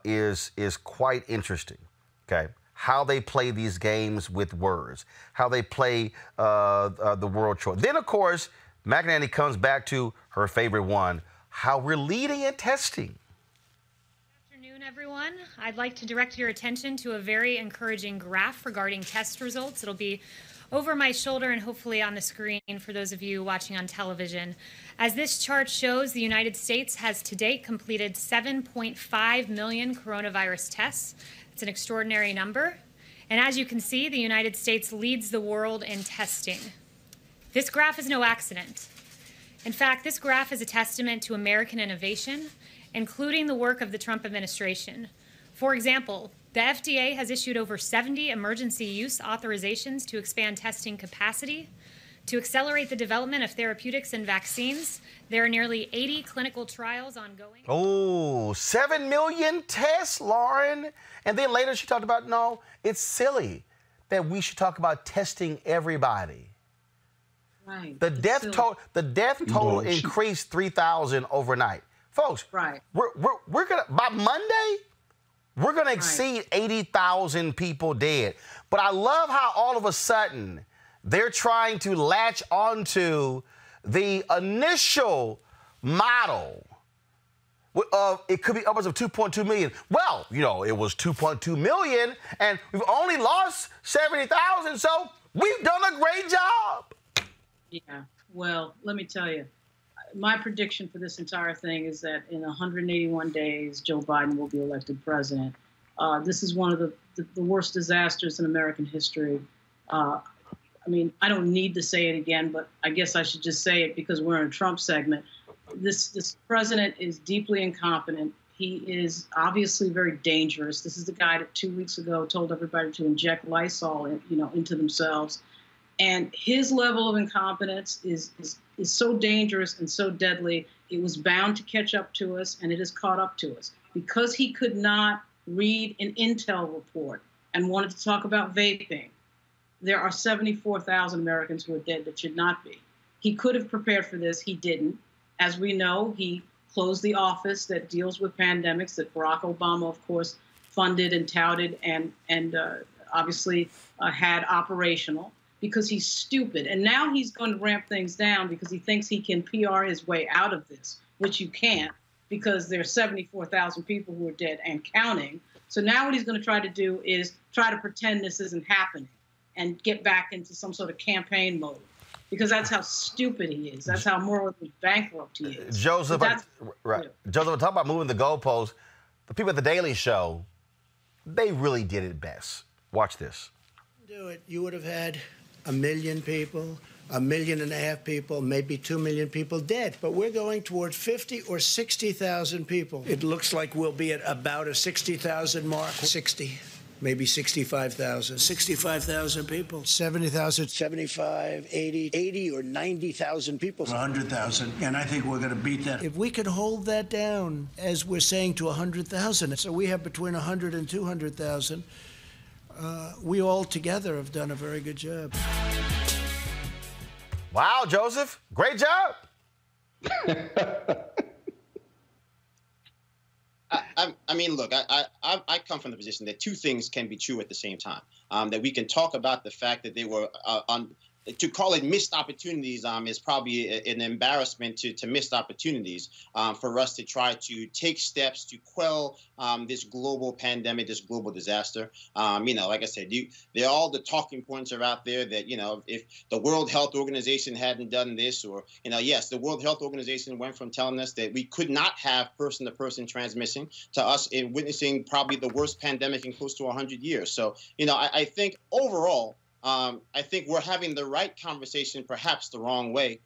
is quite interesting, okay? How they play these games with words, how they play the world tour. Then, of course, McEnany comes back to her favorite one, how we're leading in testing. Good afternoon, everyone. I'd like to direct your attention to a very encouraging graph regarding test results. It'll be over my shoulder and hopefully on the screen for those of you watching on television. As this chart shows, the United States has to date completed 7.5 million coronavirus tests. It's an extraordinary number. And as you can see, the United States leads the world in testing. This graph is no accident. In fact, this graph is a testament to American innovation, including the work of the Trump administration. For example, the FDA has issued over 70 emergency use authorizations to expand testing capacity. To accelerate the development of therapeutics and vaccines, there are nearly 80 clinical trials ongoing. Oh, 7 million tests, Lauren. And then later she talked about, no, it's silly that we should talk about testing everybody. Right. The death total increased 3,000 overnight. Folks, right. we're gonna, by Monday, we're gonna exceed 80,000 people dead. But I love how all of a sudden they're trying to latch onto the initial model of it could be upwards of 2.2 million. Well, you know, it was 2.2 million, and we've only lost 70,000, so we've done a great job. Yeah, well, let me tell you, my prediction for this entire thing is that in 181 days, Joe Biden will be elected president. This is one of the worst disasters in American history. I mean, I don't need to say it again, but I guess I should just say it because we're in a Trump segment. This president is deeply incompetent. He is obviously very dangerous. This is the guy that 2 weeks ago told everybody to inject Lysol, into themselves. And his level of incompetence is so dangerous and so deadly, it was bound to catch up to us, and it has caught up to us. Because he could not read an intel report and wanted to talk about vaping, there are 74,000 Americans who are dead that should not be. He could have prepared for this. He didn't. As we know, he closed the office that deals with pandemics that Barack Obama, of course, funded and touted and obviously had operational, because he's stupid. And now he's going to ramp things down because he thinks he can PR his way out of this, which you can't, because there are 74,000 people who are dead and counting. So now what he's going to try to do is try to pretend this isn't happening and get back into some sort of campaign mode, because that's how stupid he is. That's how morally bankrupt he is. Joseph, Joseph, talk about moving the goalposts. The people at The Daily Show, they really did it best. Watch this. Do it. You would have had 1 million people, 1.5 million people, maybe 2 million people dead. But we're going toward 50 or 60,000 people. It looks like we'll be at about a 60,000 mark. 60, maybe 65,000. 65,000 people. 70,000, 75, 80 or 90,000 people. 100,000. And I think we're going to beat that. If we could hold that down, as we're saying, to 100,000, so we have between 100 and 200,000, we all together have done a very good job. Wow, Joseph, great job. I mean, look, I come from the position that two things can be true at the same time. That we can talk about the fact that they were to call it missed opportunities is probably an embarrassment to missed opportunities for us to try to take steps to quell this global pandemic, this global disaster. Like I said, all the talking points are out there that, if the World Health Organization hadn't done this, or, yes, the World Health Organization went from telling us that we could not have person-to-person transmission to us in witnessing probably the worst pandemic in close to 100 years. So, I think overall, I think we're having the right conversation, perhaps the wrong way.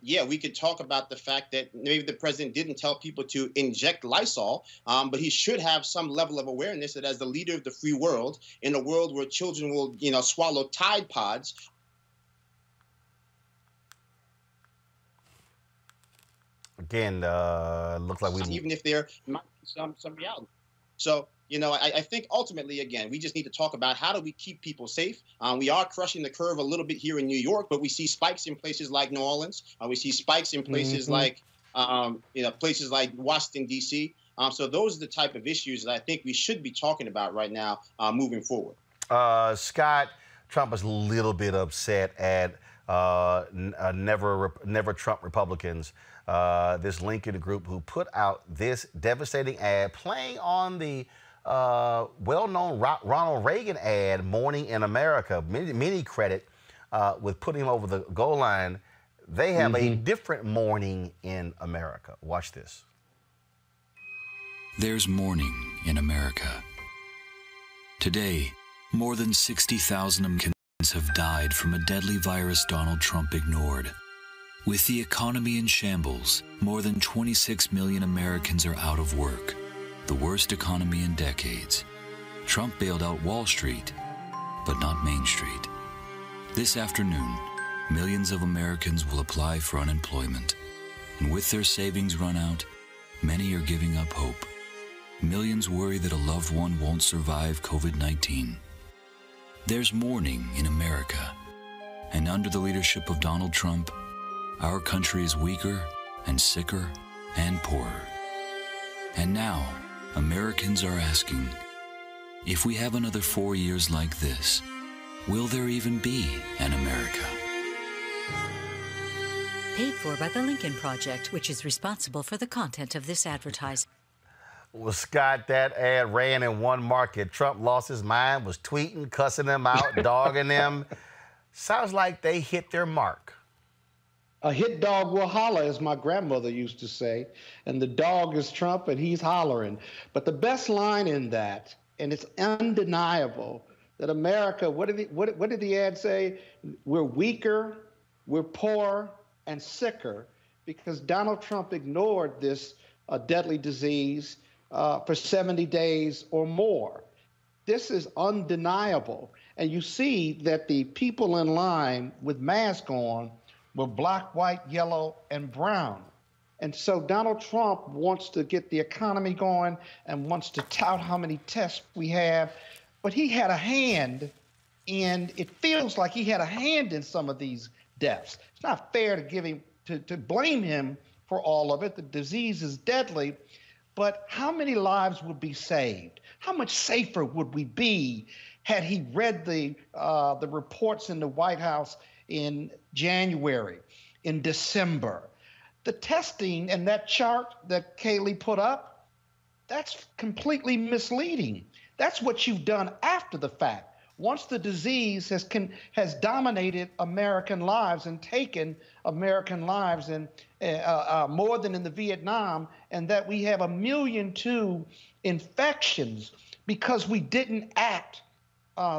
We could talk about the fact that maybe the president didn't tell people to inject Lysol, but he should have some level of awareness that as the leader of the free world, in a world where children will, swallow Tide Pods. Again, looks like even if there might be some reality. So, I think ultimately, again, we just need to talk about how do we keep people safe. We are crushing the curve a little bit here in New York, but we see spikes in places like New Orleans. We see spikes in places like, places like Washington, D.C. So those are the type of issues that I think we should be talking about right now moving forward. Scott, Trump is a little bit upset at Never Trump Republicans, this Lincoln group who put out this devastating ad playing on the well-known Ronald Reagan ad, Morning in America, many credit with putting him over the goal line. They have a different morning in America. Watch this. There's morning in America. Today, more than 60,000 Americans have died from a deadly virus Donald Trump ignored. With the economy in shambles, more than 26 million Americans are out of work, the worst economy in decades. Trump bailed out Wall Street, but not Main Street. This afternoon, millions of Americans will apply for unemployment. And with their savings run out, many are giving up hope. Millions worry that a loved one won't survive COVID-19. There's mourning in America. And under the leadership of Donald Trump, our country is weaker and sicker and poorer. And now, Americans are asking, if we have another 4 years like this, will there even be an America? Paid for by the Lincoln Project, which is responsible for the content of this advertisement. Well, Scott, that ad ran in one market. Trump lost his mind, was tweeting, cussing them out, dogging them. Sounds like they hit their mark. A hit dog will holler, as my grandmother used to say, and the dog is Trump and he's hollering. But the best line in that, and it's undeniable, that America, what did the ad say? We're weaker, we're poorer, and sicker because Donald Trump ignored this deadly disease for 70 days or more. This is undeniable. And you see that the people in line with masks on were black, white, yellow, and brown. And so Donald Trump wants to get the economy going and wants to tout how many tests we have. But he had a hand in, it feels like he had a hand in some of these deaths. It's not fair to give him, to blame him for all of it. The disease is deadly. But how many lives would be saved? How much safer would we be had he read the reports in the White House in January, in December? The testing and that chart that Kayleigh put up, that's completely misleading. That's what you've done after the fact. Once the disease has dominated American lives and taken American lives and more than in the Vietnam, and that we have 1.2 million infections because we didn't act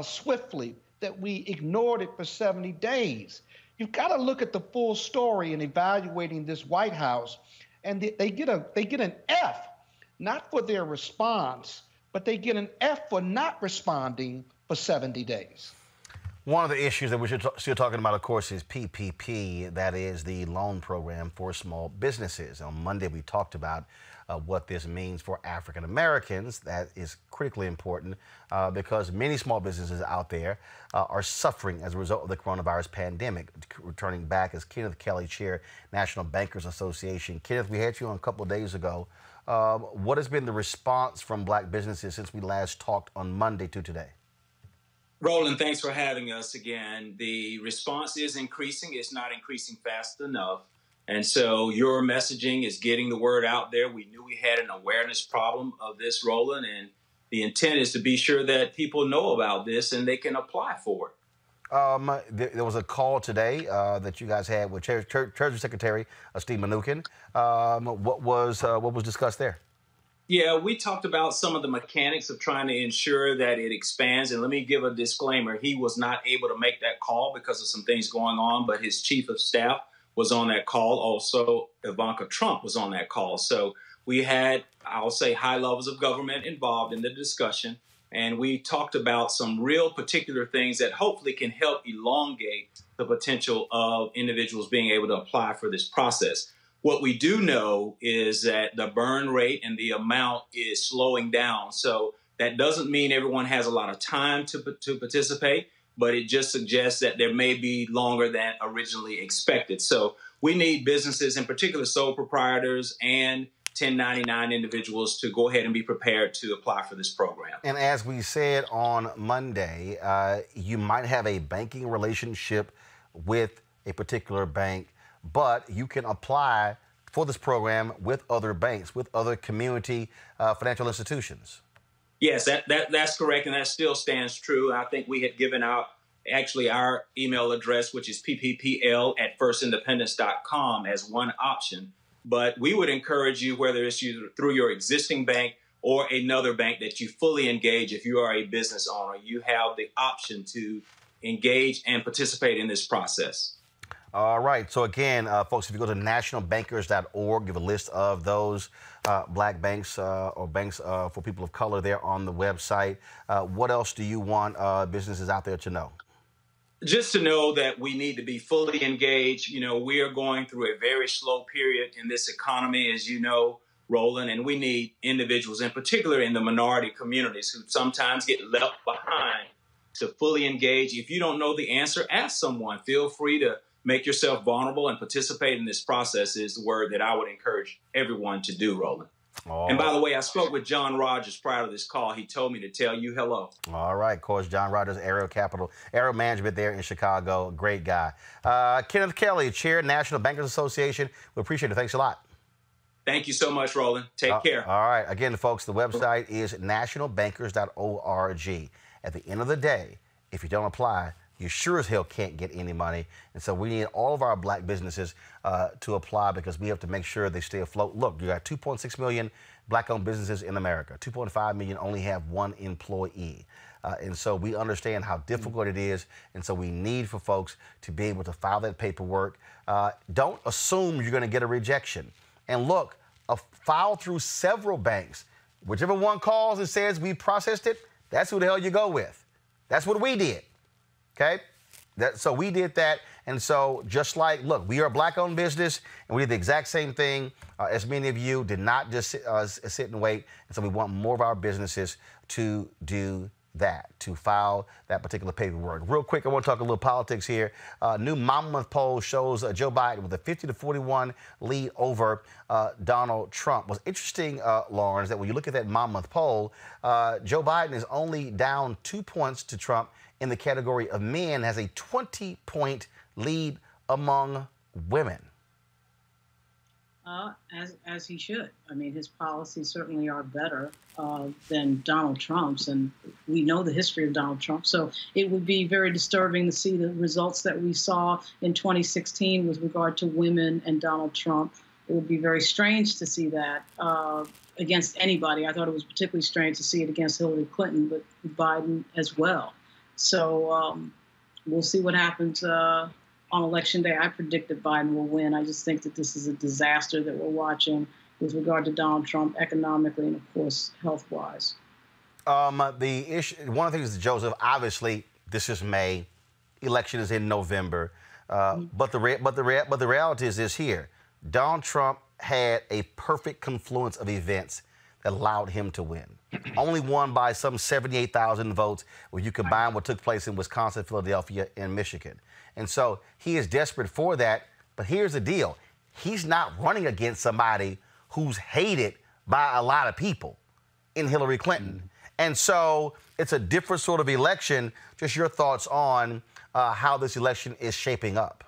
swiftly, that we ignored it for 70 days. You've got to look at the full story in evaluating this White House, and they get an F, not for their response, but they get an F for not responding for 70 days. One of the issues that we're still talking about, of course, is PPP. That is the loan program for small businesses. On Monday, we talked about what this means for African Americans. That is critically important because many small businesses out there are suffering as a result of the coronavirus pandemic. Returning back as Kenneth Kelly, Chair, National Bankers Association. Kenneth, we had you on a couple of days ago. What has been the response from black businesses since we last talked on Monday to today? Roland, thanks for having us again. The response is increasing. It's not increasing fast enough. And so your messaging is getting the word out there. We knew we had an awareness problem of this, Roland, and the intent is to be sure that people know about this and they can apply for it. There was a call today that you guys had with Treasury Secretary Steve Mnuchin. What was discussed there? Yeah, we talked about some of the mechanics of trying to ensure that it expands. And let me give a disclaimer. He was not able to make that call because of some things going on, but his chief of staff was on that call. Also, Ivanka Trump was on that call. So we had, I'll say, high levels of government involved in the discussion. And we talked about some real particular things that hopefully can help elongate the potential of individuals being able to apply for this process. What we do know is that the burn rate and the amount is slowing down. So that doesn't mean everyone has a lot of time to participate, but it just suggests that there may be longer than originally expected. So we need businesses, in particular sole proprietors and 1099 individuals, to go ahead and be prepared to apply for this program. And as we said on Monday, you might have a banking relationship with a particular bank, but you can apply for this program with other banks, with other community financial institutions. Yes, that's correct, and that still stands true. I think we had given out actually our email address, which is pppl@firstindependence.com, as one option. But we would encourage you, whether it's through your existing bank or another bank, that you fully engage. If you are a business owner, you have the option to engage and participate in this process. All right. So again, folks, if you go to nationalbankers.org, give a list of those black banks or banks for people of color there on the website. What else do you want businesses out there to know? Just to know that we need to be fully engaged. You know, we are going through a very slow period in this economy, as you know, Roland, and we need individuals, in particular in the minority communities, who sometimes get left behind, to fully engage. If you don't know the answer, ask someone. Feel free to make yourself vulnerable and participate in this process is the word that I would encourage everyone to do, Roland. Oh. And by the way, I spoke with John Rogers prior to this call. He told me to tell you hello. All right, of course, John Rogers, Aero Management there in Chicago. Great guy. Kenneth Kelly, Chair, National Bankers Association. We appreciate it. Thanks a lot. Thank you so much, Roland. Take care. All right. Again, folks, the website is nationalbankers.org. At the end of the day, if you don't apply, you sure as hell can't get any money. And so we need all of our black businesses to apply, because we have to make sure they stay afloat. Look, you got 2.6 million black-owned businesses in America. 2.5 million only have one employee. And so we understand how difficult it is. And so we need for folks to be able to file that paperwork. Don't assume you're going to get a rejection. And look, file through several banks. Whichever one calls and says we processed it, that's who the hell you go with. That's what we did. Okay, so we did that, and so just like, look, we are a black-owned business, and we did the exact same thing as many of you did not just sit and wait, and so we want more of our businesses to do that, to file that particular paperwork. Real quick, I want to talk a little politics here. New Monmouth poll shows Joe Biden with a 50-41 lead over Donald Trump. What's interesting, Lawrence, that when you look at that Monmouth poll, Joe Biden is only down 2 points to Trump in the category of men, has a 20-point lead among women. As he should. I mean, his policies certainly are better than Donald Trump's, and we know the history of Donald Trump. So it would be very disturbing to see the results that we saw in 2016 with regard to women and Donald Trump. It would be very strange to see that against anybody. I thought it was particularly strange to see it against Hillary Clinton, but Biden as well. So we'll see what happens on Election Day. I predict that Biden will win. I just think that this is a disaster that we're watching with regard to Donald Trump economically and, of course, health-wise. The issue, one of the things, Joseph, obviously, this is May. Election is in November. But the reality is this here. Donald Trump had a perfect confluence of events that allowed him to win. Only won by some 78,000 votes when you combine what took place in Wisconsin, Philadelphia, and Michigan. And so he is desperate for that. But here's the deal. He's not running against somebody who's hated by a lot of people in Hillary Clinton. And so it's a different sort of election. Just your thoughts on how this election is shaping up.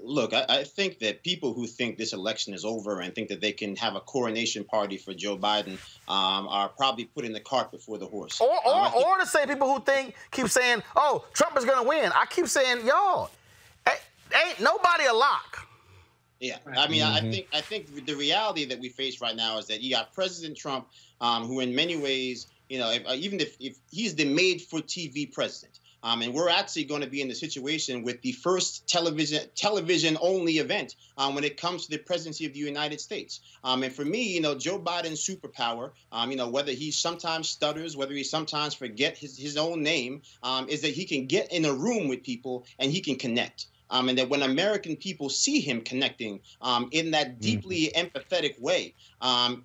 Look, I think that people who think this election is over and think that they can have a coronation party for Joe Biden are probably putting the cart before the horse. Or to say people who keep saying, oh, Trump is going to win. I keep saying, y'all, ain't nobody a lock. Yeah, I mean, I think the reality that we face right now is that you got President Trump, who in many ways, you know, even if he's the made-for-TV president. And we're actually going to be in the situation with the first television-only event when it comes to the presidency of the United States. And for me, you know, Joe Biden's superpower, you know, whether he sometimes stutters, whether he sometimes forget his own name, is that he can get in a room with people and he can connect. And that when American people see him connecting in that deeply empathetic way,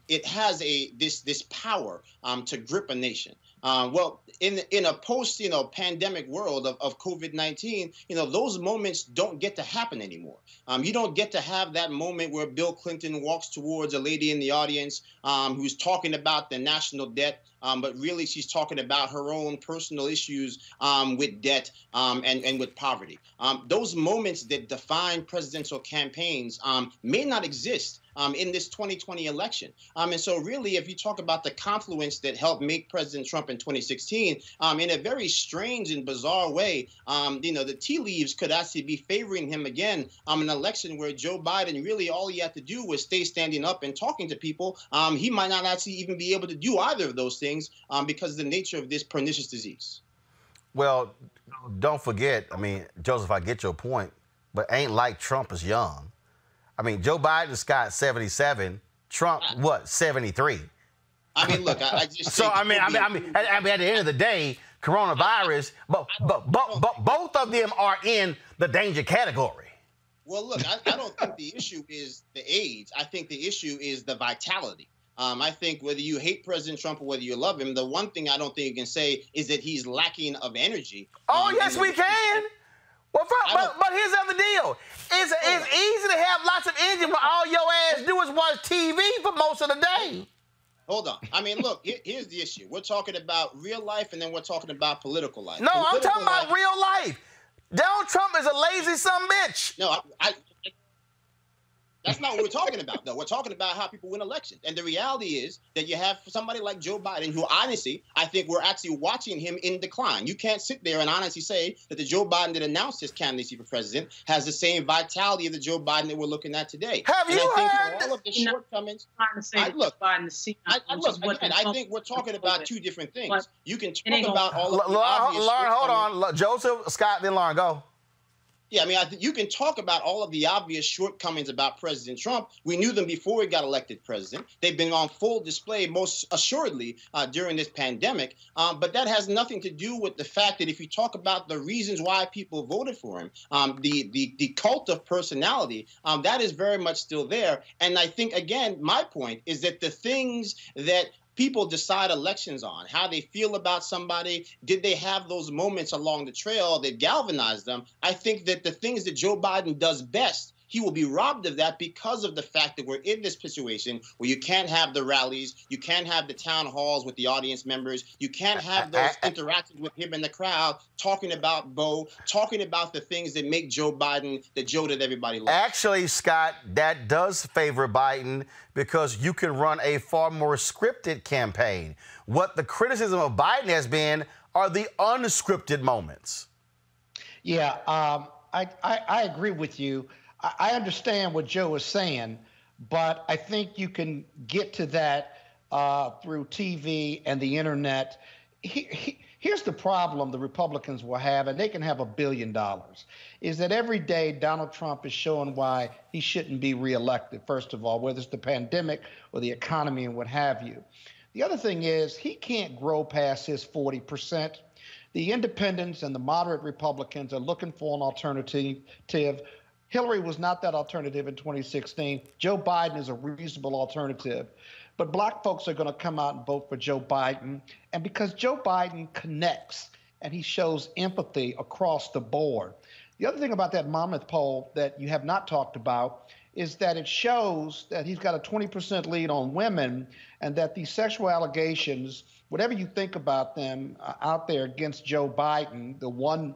it has this power to grip a nation. Well, in a post pandemic world of COVID-19, you know, those moments don't get to happen anymore. You don't get to have that moment where Bill Clinton walks towards a lady in the audience who's talking about the national debt, but really she's talking about her own personal issues with debt and with poverty. Those moments that define presidential campaigns may not exist in this 2020 election. And so really, if you talk about the confluence that helped make President Trump in 2016, in a very strange and bizarre way, the tea leaves could actually be favoring him again in an election where Joe Biden, really all he had to do was stay standing up and talking to people. He might not actually even be able to do either of those things because of the nature of this pernicious disease. Well, don't forget, I mean, Joseph, I get your point, but ain't like Trump is young. I mean, Joe Biden's got 77, Trump, what, 73? I mean, look, I just so I mean, at the end of the day, coronavirus, but both of them are in the danger category. Well, look, I don't think the issue is the age. I think the issue is the vitality. I think whether you hate President Trump or whether you love him, the one thing I don't think you can say is that he's lacking of energy. Oh, yes, we can. Well, but here's the other deal. It's easy to have lots of energy when all your ass do is watch TV for most of the day. Hold on. I mean, look, here's the issue. We're talking about real life, and then we're talking about political life. No, I'm talking about real life. Donald Trump is a lazy sumbitch. No, that's not what we're talking about, though. We're talking about how people win elections. And the reality is that you have somebody like Joe Biden, who honestly, I think we're actually watching him in decline. You can't sit there and honestly say that the Joe Biden that announced his candidacy for president has the same vitality of the Joe Biden that we're looking at today. Have you heard? All of the shortcomings. I think we're talking about two different things. You can talk about all of the obvious Lauren, hold on. Joseph, Scott, then Lauren, go. Yeah, I mean, you can talk about all of the obvious shortcomings about President Trump. We knew them before he got elected president. They've been on full display, most assuredly, during this pandemic. But that has nothing to do with the fact that if you talk about the reasons why people voted for him, the cult of personality, that is very much still there. And I think, again, my point is that the things that people decide elections on, how they feel about somebody, did they have those moments along the trail that galvanized them? I think that the things that Joe Biden does best, he will be robbed of that because of the fact that we're in this situation where you can't have the rallies, you can't have the town halls with the audience members, you can't have those interactions with him in the crowd, talking about Bo, talking about the things that make Joe Biden the Joe that everybody loves. Actually, Scott, that does favor Biden because you can run a far more scripted campaign. What the criticism of Biden has been are the unscripted moments. Yeah, I agree with you. I understand what Joe is saying, but I think you can get to that through TV and the internet. Here's the problem the Republicans will have, and they can have $1 billion, is that every day Donald Trump is showing why he shouldn't be reelected, first of all, whether it's the pandemic or the economy and what have you. The other thing is he can't grow past his 40%. The independents and the moderate Republicans are looking for an alternative. Hillary was not that alternative in 2016. Joe Biden is a reasonable alternative. But black folks are going to come out and vote for Joe Biden. And because Joe Biden connects and he shows empathy across the board. The other thing about that Monmouth poll that you have not talked about is that it shows that he's got a 20% lead on women and that these sexual allegations, whatever you think about them out there against Joe Biden, the one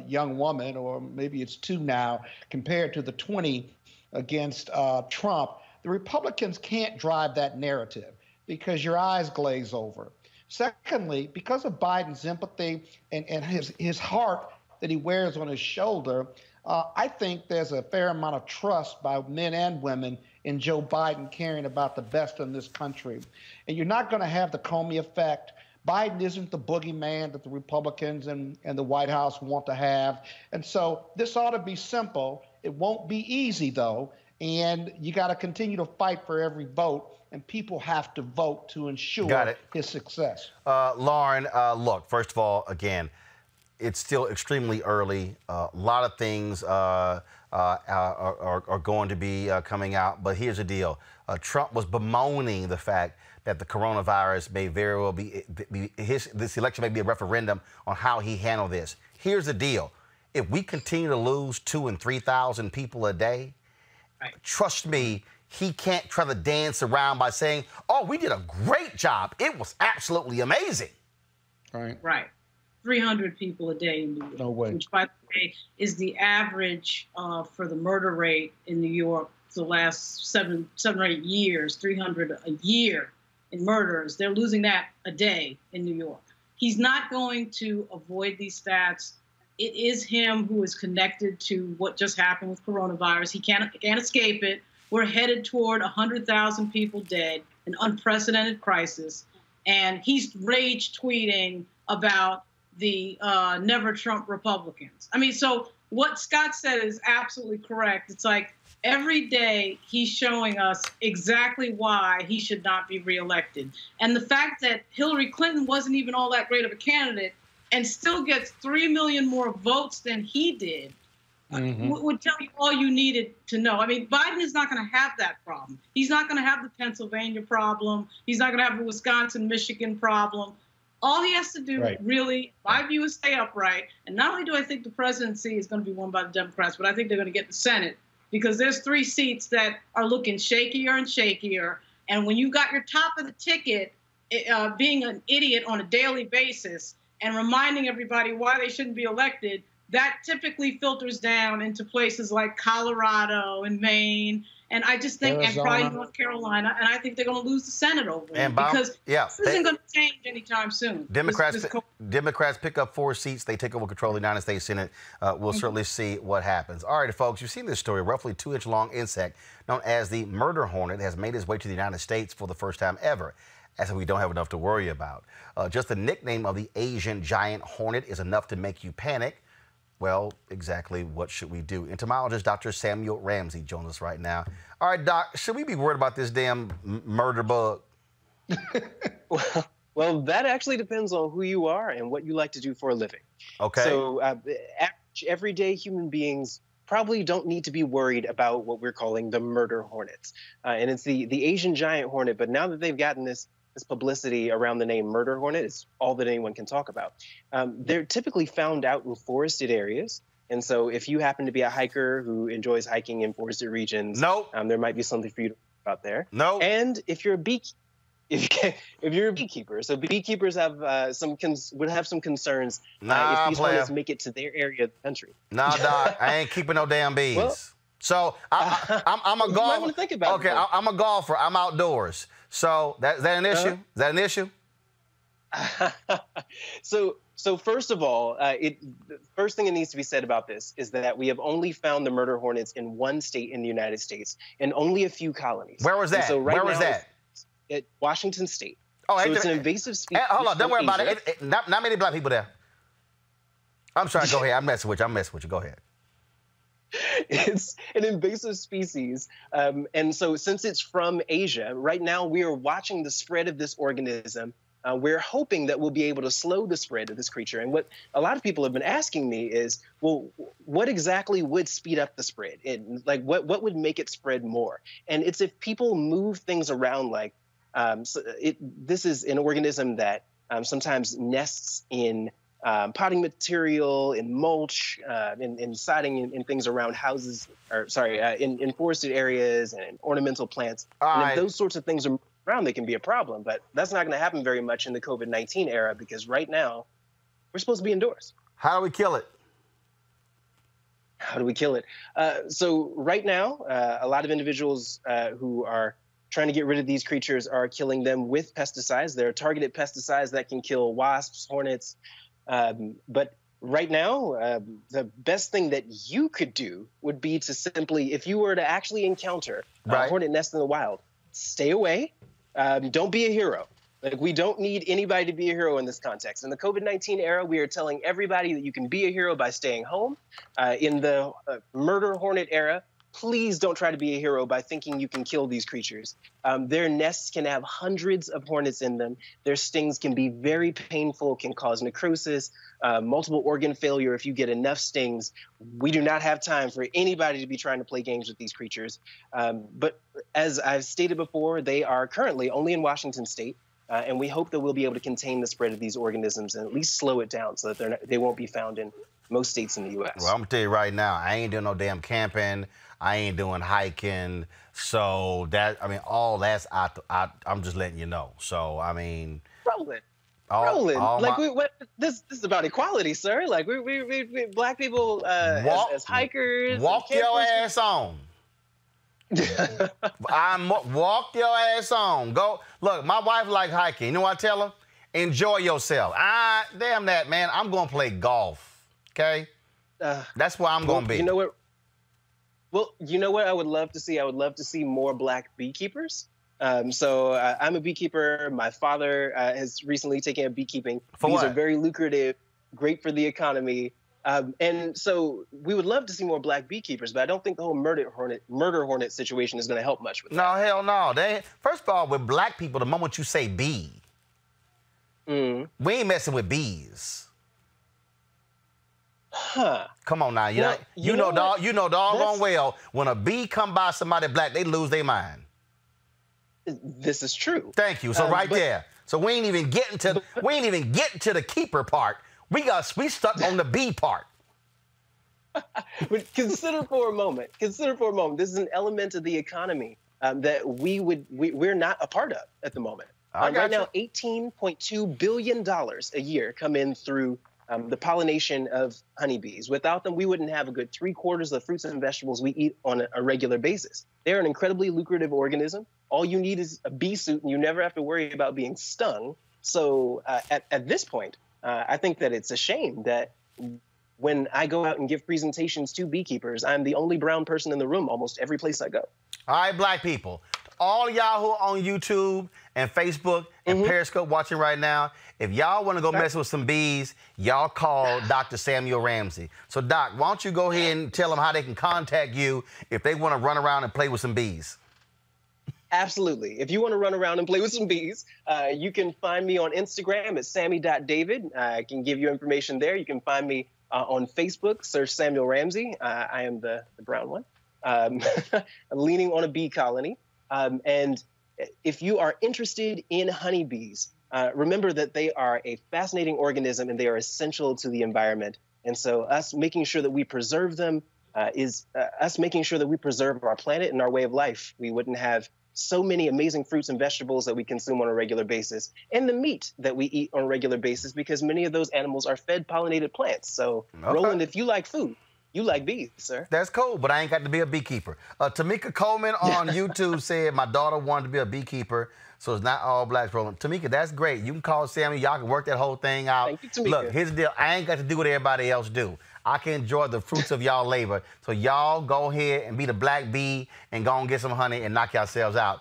young woman, or maybe it's two now, compared to the 20 against Trump, the Republicans can't drive that narrative because your eyes glaze over. Secondly, because of Biden's empathy and his heart that he wears on his shoulder, I think there's a fair amount of trust by men and women in Joe Biden caring about the best in this country. And you're not going to have the Comey effect. Biden isn't the boogeyman that the Republicans and the White House want to have. And so this ought to be simple. It won't be easy, though. And you got to continue to fight for every vote. And people have to vote to ensure his success. Lauren, look, first of all, again, it's still extremely early. A lot of things are going to be coming out. But here's the deal. Trump was bemoaning the fact that the coronavirus may very well be this election may be a referendum on how he handled this. Here's the deal. If we continue to lose 2,000 and 3,000 people a day, trust me, he can't try to dance around by saying, oh, we did a great job. It was absolutely amazing. Right. 300 people a day in New York. No way. Which, by the way, is the average for the murder rate in New York the last seven or 8 years, 300 a year in murders. They're losing that a day in New York. He's not going to avoid these stats. It is him who is connected to what just happened with coronavirus. He can't escape it. We're headed toward 100,000 people dead, an unprecedented crisis. And he's rage tweeting about the Never Trump Republicans. I mean, so what Scott said is absolutely correct. It's like every day he's showing us exactly why he should not be reelected. And the fact that Hillary Clinton wasn't even all that great of a candidate and still gets 3 million more votes than he did would tell you all you needed to know. I mean, Biden is not going to have that problem. He's not going to have the Pennsylvania problem. He's not going to have the Wisconsin, Michigan problem. All he has to do, really, in my view, is stay upright. And not only do I think the presidency is going to be won by the Democrats, but I think they're going to get the Senate, because there's 3 seats that are looking shakier and shakier. And when you got your top of the ticket being an idiot on a daily basis and reminding everybody why they shouldn't be elected, that typically filters down into places like Colorado and Maine. And I just think, and probably North Carolina, and I think they're going to lose the Senate over it, because this isn't going to change anytime soon. Democrats pick up 4 seats. They take over control of the United States Senate. We'll certainly see what happens. All right, folks, you've seen this story. Roughly 2-inch-long insect known as the murder hornet has made its way to the United States for the first time ever. As if we don't have enough to worry about. Just the nickname of the Asian giant hornet is enough to make you panic. Well, exactly what should we do? Entomologist Dr. Samuel Ramsey joins us right now. All right, Doc, should we be worried about this damn murder bug? Well, that actually depends on who you are and what you like to do for a living. Okay. So everyday human beings probably don't need to be worried about what we're calling the murder hornets. And it's the Asian giant hornet, but now that they've gotten this publicity around the name murder hornet, it's all that anyone can talk about. They're typically found out in forested areas. And so if you happen to be a hiker who enjoys hiking in forested regions, there might be something for you to talk about there. And if you're a beekeeper, so beekeepers have would have some concerns if these hornets make it to their area of the country. Nah, Doc, I ain't keeping no damn bees. Well, so I'm a golfer. Think about okay, I'm a golfer. I'm outdoors. So is that an issue? Is that an issue? So first of all, the first thing that needs to be said about this is that we have only found the murder hornets in 1 state in the United States and only a few colonies. Where was that? So Where was that? At Washington State. Oh, so it's an invasive species. Hold on, don't worry about it. Not many black people there. I'm sorry, go ahead. I'm messing with you. Go ahead. It's an invasive species. And so since it's from Asia, right now we are watching the spread of this organism. We're hoping that we'll be able to slow the spread of this creature. And what a lot of people have been asking me is, well, what exactly would speed up the spread? What would make it spread more? And it's if people move things around, like this is an organism that sometimes nests in potting material, in mulch, in siding, in things around houses, in forested areas and in ornamental plants. And if those sorts of things are around, they can be a problem. But that's not going to happen very much in the COVID-19 era, because right now we're supposed to be indoors. How do we kill it? How do we kill it? So right now, a lot of individuals who are trying to get rid of these creatures are killing them with pesticides. There are targeted pesticides that can kill wasps, hornets. But right now, the best thing that you could do would be to simply, if you were to actually encounter a hornet nest in the wild, stay away. Don't be a hero. Like, we don't need anybody to be a hero in this context. In the COVID-19 era, we are telling everybody that you can be a hero by staying home. In the murder hornet era, please don't try to be a hero by thinking you can kill these creatures. Their nests can have hundreds of hornets in them. Their stings can be very painful, can cause necrosis, multiple organ failure if you get enough stings. We do not have time for anybody to be trying to play games with these creatures. But as I've stated before, they are currently only in Washington State. And we hope that we'll be able to contain the spread of these organisms and at least slow it down so that they won't be found in most states in the U.S. Well, I'm going to tell you right now, I ain't doing no damn camping. I ain't doing hiking. So all that's I'm just letting you know. So, I mean. Roland. This is about equality, sir. Like, we black people as hikers. Walk your ass on. Walk your ass on. Go. Look, my wife like hiking. You know what I tell her? Enjoy yourself. Damn that, man. I'm going to play golf. Okay? That's where I'm going to be. You know what? Well, you know what I would love to see? I would love to see more black beekeepers. So I'm a beekeeper. My father has recently taken up beekeeping. Bees are very lucrative, great for the economy. And so we would love to see more black beekeepers, but I don't think the whole murder hornet situation is going to help much with that. No, hell no. First of all, with black people, the moment you say bee, we ain't messing with bees. Huh. Come on now. You know doggone well, when a bee come by somebody black, they lose their mind. This is true. Thank you. So there. So we ain't even getting to the keeper part. We stuck on the bee part. But consider for a moment. This is an element of the economy that we're not a part of at the moment. Right now, $18.2 billion a year come in through the pollination of honeybees. Without them, we wouldn't have a good 3/4 of the fruits and vegetables we eat on a regular basis. They're an incredibly lucrative organism. All you need is a bee suit, and you never have to worry about being stung. So at this point, I think that it's a shame that when I go out and give presentations to beekeepers, I'm the only brown person in the room almost every place I go. All right, black people. All y'all who are on YouTube and Facebook and Periscope watching right now, if y'all want to go mess with some bees, y'all call Dr. Samuel Ramsey. So, Doc, why don't you go ahead and tell them how they can contact you if they want to run around and play with some bees? Absolutely. If you want to run around and play with some bees, you can find me on Instagram at sammy.david. I can give you information there. You can find me on Facebook, search Samuel Ramsey. I am the brown one, leaning on a bee colony. And if you are interested in honeybees, remember that they are a fascinating organism and they are essential to the environment. And so us making sure that we preserve them is us making sure that we preserve our planet and our way of life. We wouldn't have so many amazing fruits and vegetables that we consume on a regular basis, and the meat that we eat on a regular basis, because many of those animals are fed pollinated plants. So, Roland, if you like food, you like bees, sir. That's cool, but I ain't got to be a beekeeper. Tamika Coleman on YouTube said my daughter wanted to be a beekeeper, so it's not all blacks rolling. Tamika, that's great. You can call Sammy. Y'all can work that whole thing out. Thank you, Tamika. Look, here's the deal. I ain't got to do what everybody else do. I can enjoy the fruits of y'all labor. So y'all go ahead and be the black bee and go and get some honey and knock yourselves out.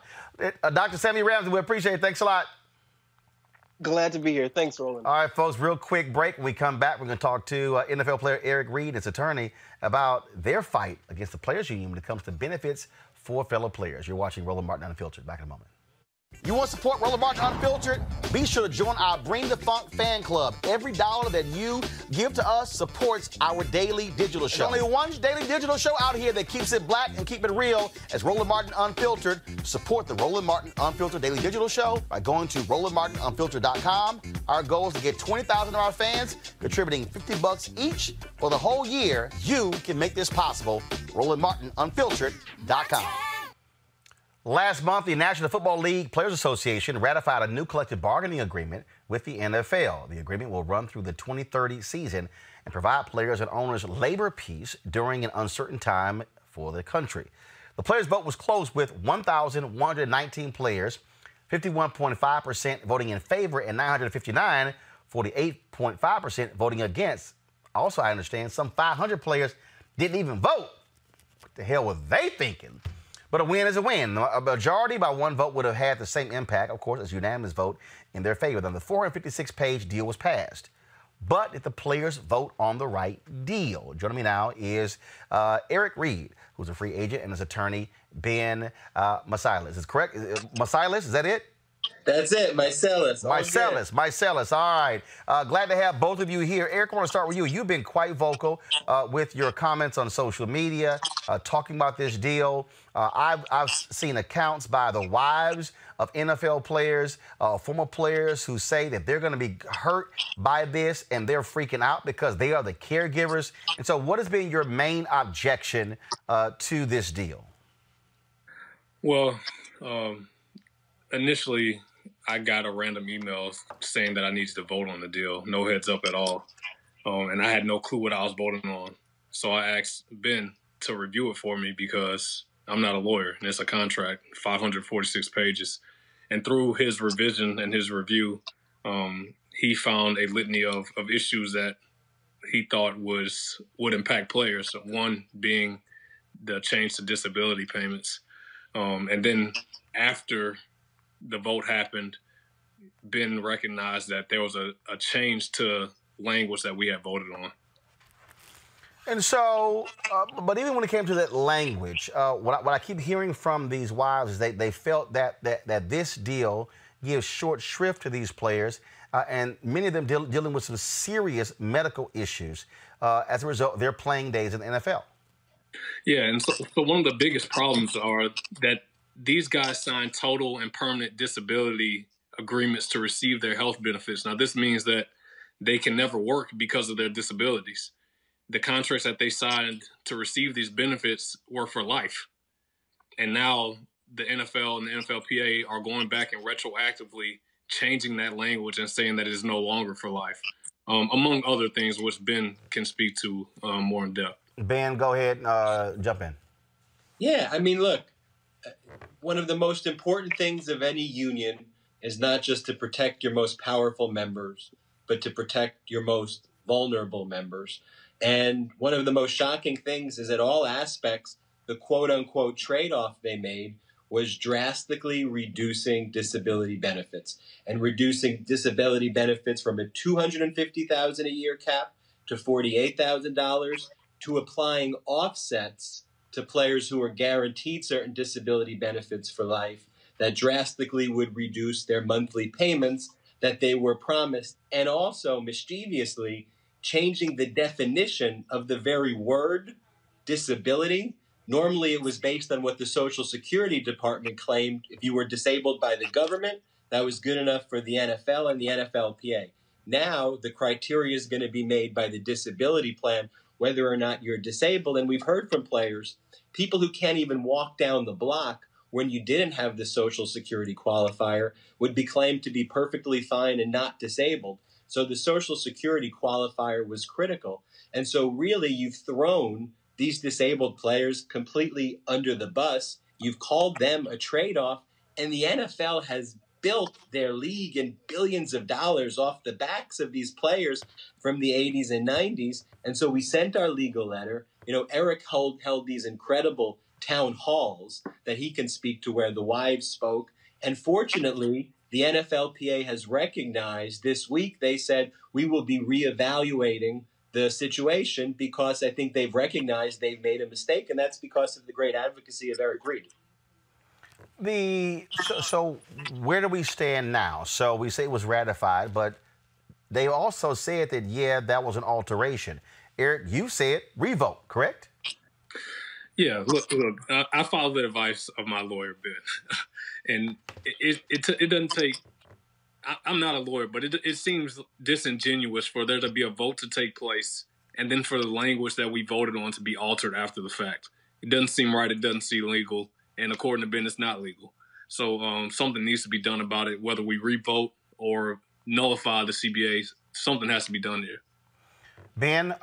Dr. Sammy Ramsey, we appreciate it. Thanks a lot. Glad to be here. Thanks, Roland. All right, folks, real quick break. When we come back, we're going to talk to NFL player Eric Reid, his attorney, about their fight against the Players Union when it comes to benefits for fellow players. You're watching Roland Martin Unfiltered. Back in a moment. You want to support Roland Martin Unfiltered? Be sure to join our Bring the Funk fan club. Every dollar that you give to us supports our daily digital show. There's only one daily digital show out here that keeps it black and keep it real as Roland Martin Unfiltered. Support the Roland Martin Unfiltered daily digital show by going to RolandMartinUnfiltered.com. Our goal is to get 20,000 of our fans contributing $50 each for the whole year. You can make this possible. RolandMartinUnfiltered.com. Last month, the National Football League Players Association ratified a new collective bargaining agreement with the NFL. The agreement will run through the 2030 season and provide players and owners labor peace during an uncertain time for the country. The players' vote was close with 1,119 players, 51.5% voting in favor and 959, 48.5% voting against. Also, I understand some 500 players didn't even vote. What the hell were they thinking? But a win is a win. A majority by one vote would have had the same impact, of course, as unanimous vote in their favor. Then the 456-page deal was passed. But if the players vote on the right deal. Joining me now is Eric Reid, who's a free agent, and his attorney, Ben Meiselas. Is correct? Meiselas, is that it? That's it, Meiselas. Meiselas. All right. Glad to have both of you here. Eric, I want to start with you. You've been quite vocal with your comments on social media, talking about this deal. I've seen accounts by the wives of NFL players, former players who say that they're going to be hurt by this and they're freaking out because they are the caregivers. And so what has been your main objection to this deal? Well, initially, I got a random email saying that I needed to vote on the deal. No heads up at all. And I had no clue what I was voting on. So I asked Ben to review it for me because I'm not a lawyer, and it's a contract, 546 pages. And through his revision and his review, he found a litany of issues that he thought would impact players. One being the change to disability payments. And then after the vote happened, Ben recognized that there was a change to language that we had voted on. And so, but even when it came to that language, what I keep hearing from these wives is they felt that this deal gives short shrift to these players, and many of them dealing with some serious medical issues as a result of their playing days in the NFL. Yeah, and so one of the biggest problems are that these guys sign total and permanent disability agreements to receive their health benefits. Now, this means that they can never work because of their disabilities. The contracts that they signed to receive these benefits were for life. And now the NFL and the NFLPA are going back and retroactively changing that language and saying that it is no longer for life, among other things, which Ben can speak to more in depth. Ben, go ahead and jump in. Yeah, I mean, look, one of the most important things of any union is not just to protect your most powerful members, but to protect your most vulnerable members. And one of the most shocking things is at all aspects, the quote-unquote trade-off they made was drastically reducing disability benefits and reducing disability benefits from a $250,000 a year cap to $48,000 to applying offsets to players who are guaranteed certain disability benefits for life that drastically would reduce their monthly payments that they were promised, and also mischievously changing the definition of the very word disability. Normally, it was based on what the Social Security Department claimed. If you were disabled by the government, that was good enough for the NFL and the NFLPA. Now, the criteria is going to be made by the disability plan, whether or not you're disabled. And we've heard from players, people who can't even walk down the block when you didn't have the Social Security qualifier would be claimed to be perfectly fine and not disabled. So the Social Security qualifier was critical. And so really you've thrown these disabled players completely under the bus. You've called them a trade-off, and the NFL has built their league in billions of dollars off the backs of these players from the 80s and 90s. And so we sent our legal letter. You know, Eric held these incredible town halls that he can speak to where the wives spoke. And fortunately, the NFLPA has recognized this week, they said, we will be reevaluating the situation because I think they've recognized they've made a mistake, and that's because of the great advocacy of Eric Reid. So where do we stand now? So we say it was ratified, but they also said that, yeah, that was an alteration. Eric, you said revote, correct? Yeah, look, I followed the advice of my lawyer, Ben. And it doesn't take, I'm not a lawyer, but it seems disingenuous for there to be a vote to take place and then for the language that we voted on to be altered after the fact. It doesn't seem right. It doesn't seem legal. And according to Ben, it's not legal. So something needs to be done about it, whether we revote or nullify the CBA. Something has to be done here. Ben,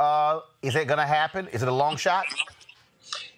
is it going to happen? Is it a long shot?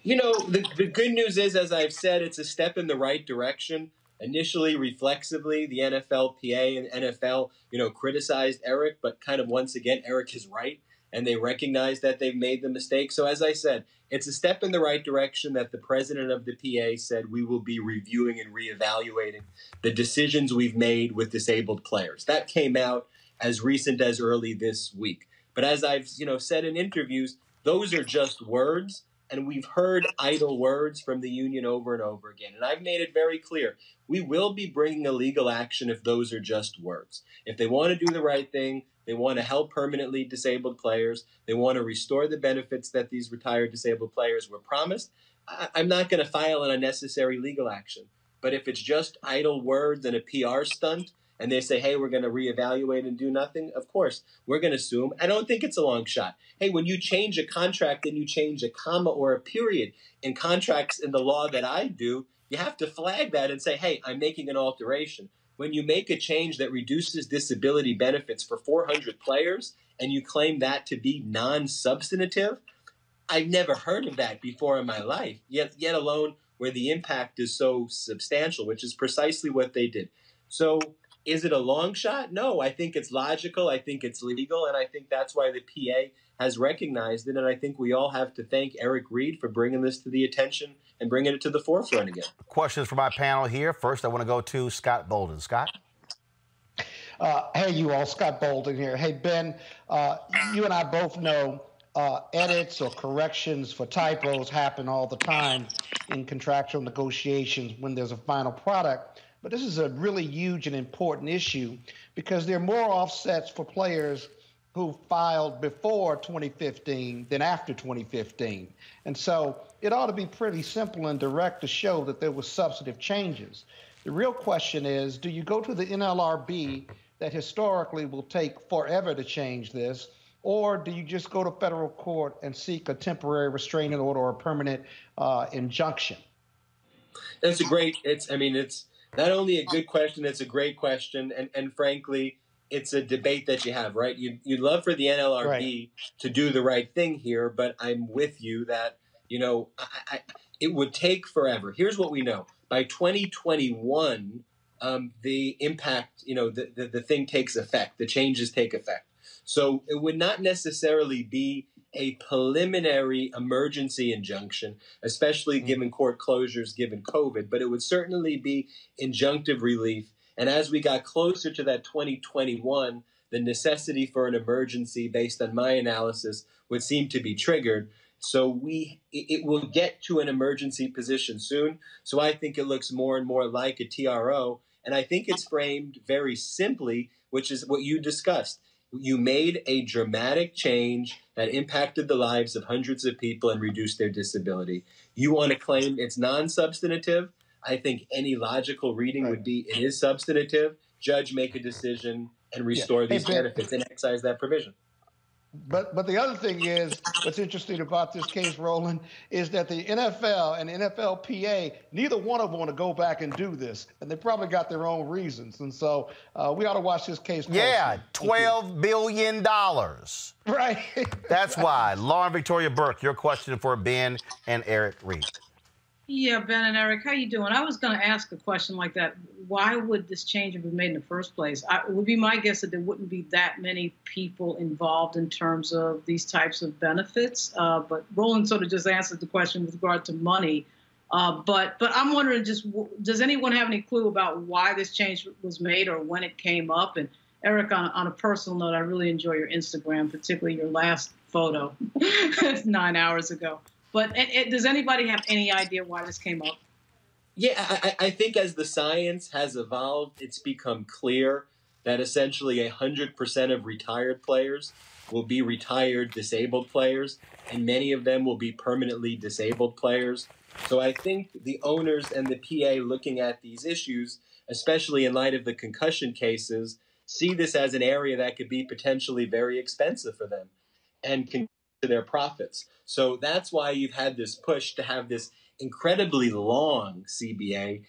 You know, the good news is, as I've said, it's a step in the right direction. Initially, reflexively, the NFLPA and NFL, criticized Eric, but kind of once again, Eric is right, and they recognize that they've made the mistake. So as I said, it's a step in the right direction that the president of the PA said we will be reviewing and reevaluating the decisions we've made with disabled players. That came out as recent as early this week. But as I've, said in interviews, those are just words. And we've heard idle words from the union over and over again. And I've made it very clear, we will be bringing a legal action if those are just words. If they want to do the right thing, they want to help permanently disabled players, they want to restore the benefits that these retired disabled players were promised, I'm not going to file an unnecessary legal action. But if it's just idle words and a PR stunt, and they say, hey, we're going to reevaluate and do nothing, of course, we're going to sue them. I don't think it's a long shot. Hey, when you change a contract and you change a comma or a period in contracts in the law that I do, you have to flag that and say, hey, I'm making an alteration. When you make a change that reduces disability benefits for 400 players and you claim that to be non-substantive, I've never heard of that before in my life, yet alone where the impact is so substantial, which is precisely what they did. So is it a long shot? No, I think it's logical. I think it's legal. And I think that's why the PA has recognized it. And I think we all have to thank Eric Reid for bringing this to the attention and bringing it to the forefront again. Questions for my panel here. First, I want to go to Scott Bolden. Scott? Hey, you all. Scott Bolden here. Hey, Ben, you and I both know edits or corrections for typos happen all the time in contractual negotiations when there's a final product. But this is a really huge and important issue because there are more offsets for players who filed before 2015 than after 2015. And so it ought to be pretty simple and direct to show that there was substantive changes. The real question is, do you go to the NLRB that historically will take forever to change this, or do you just go to federal court and seek a temporary restraining order or a permanent injunction? That's a great, it's not only a good question, it's a great question. And frankly, it's a debate that you have, right? You'd love for the NLRB to do the right thing here, but I'm with you that, it would take forever. Here's what we know. By 2021, the impact, the thing takes effect, the changes take effect. So it would not necessarily be a preliminary emergency injunction, especially given court closures, given COVID, but it would certainly be injunctive relief. And as we got closer to that 2021, the necessity for an emergency, based on my analysis, would seem to be triggered. So it will get to an emergency position soon. So I think it looks more and more like a TRO. And I think it's framed very simply, which is what you discussed. You made a dramatic change that impacted the lives of hundreds of people and reduced their disability. You want to claim it's non-substantive? I think any logical reading would be it is substantive. Judge, make a decision and restore these benefits and excise that provision. But the other thing is, what's interesting about this case, Roland, is that the NFL and NFLPA, neither one of them want to go back and do this. And they probably got their own reasons. And so we ought to watch this case closely. Yeah, $12 billion. Right. That's why. Lauren Victoria Burke, your question for Ben and Eric Reid. Yeah, Ben and Eric, how you doing? I was going to ask a question like that. Why would this change have been made in the first place? It would be my guess that there wouldn't be that many people involved in terms of these types of benefits. But Roland sort of just answered the question with regard to money. But I'm wondering, does anyone have any clue about why this change was made or when it came up? And Eric, on a personal note, I really enjoy your Instagram, particularly your last photo 9 hours ago. But does anybody have any idea why this came up? Yeah, I think as the science has evolved, it's become clear that essentially 100% of retired players will be retired disabled players, and many of them will be permanently disabled players. So I think the owners and the PA looking at these issues, especially in light of the concussion cases, see this as an area that could be potentially very expensive for them and can to their profits. So that's why you've had this push to have this incredibly long CBA,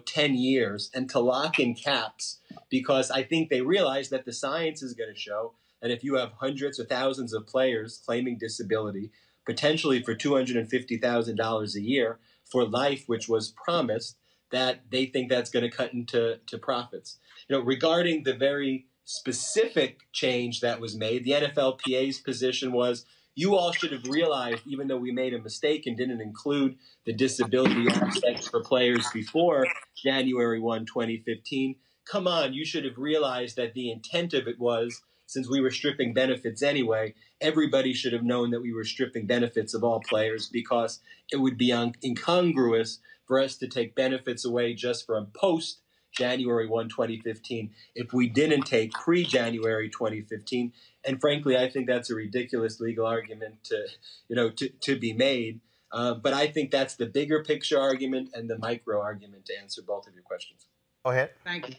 10 years, and to lock in caps, because I think they realize that the science is going to show that if you have hundreds or thousands of players claiming disability, potentially for $250,000 a year for life, which was promised, that they think that's going to cut into profits. Regarding the very specific change that was made, the NFLPA's position was, you all should have realized, even though we made a mistake and didn't include the disability aspects for players before January 1, 2015, come on, you should have realized that the intent of it was, since we were stripping benefits anyway, everybody should have known that we were stripping benefits of all players, because it would be incongruous for us to take benefits away just from post January 1, 2015, if we didn't take pre-January 2015. And frankly, I think that's a ridiculous legal argument to be made. But I think that's the bigger picture argument and the micro argument to answer both of your questions. Go ahead. Thank you.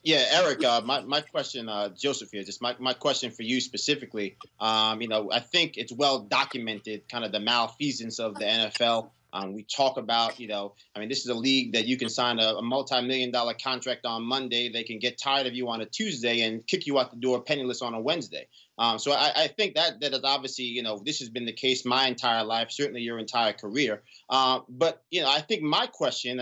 Yeah, Eric, my question, Joseph here, just my question for you specifically. I think it's well documented, kind of the malfeasance of the NFL We talk about, this is a league that you can sign a multi-million-dollar contract on Monday. They can get tired of you on a Tuesday and kick you out the door penniless on a Wednesday. So I think that is obviously, this has been the case my entire life, certainly your entire career. But I think my question,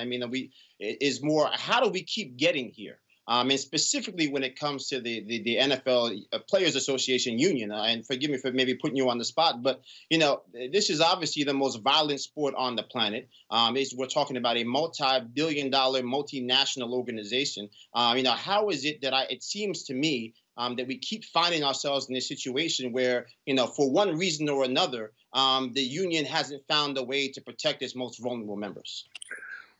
is more, how do we keep getting here? And specifically when it comes to the NFL Players Association Union, and forgive me for maybe putting you on the spot, but, this is obviously the most violent sport on the planet. We're talking about a multi-billion-dollar multinational organization. How is it that it seems to me that we keep finding ourselves in a situation where, for one reason or another, the union hasn't found a way to protect its most vulnerable members?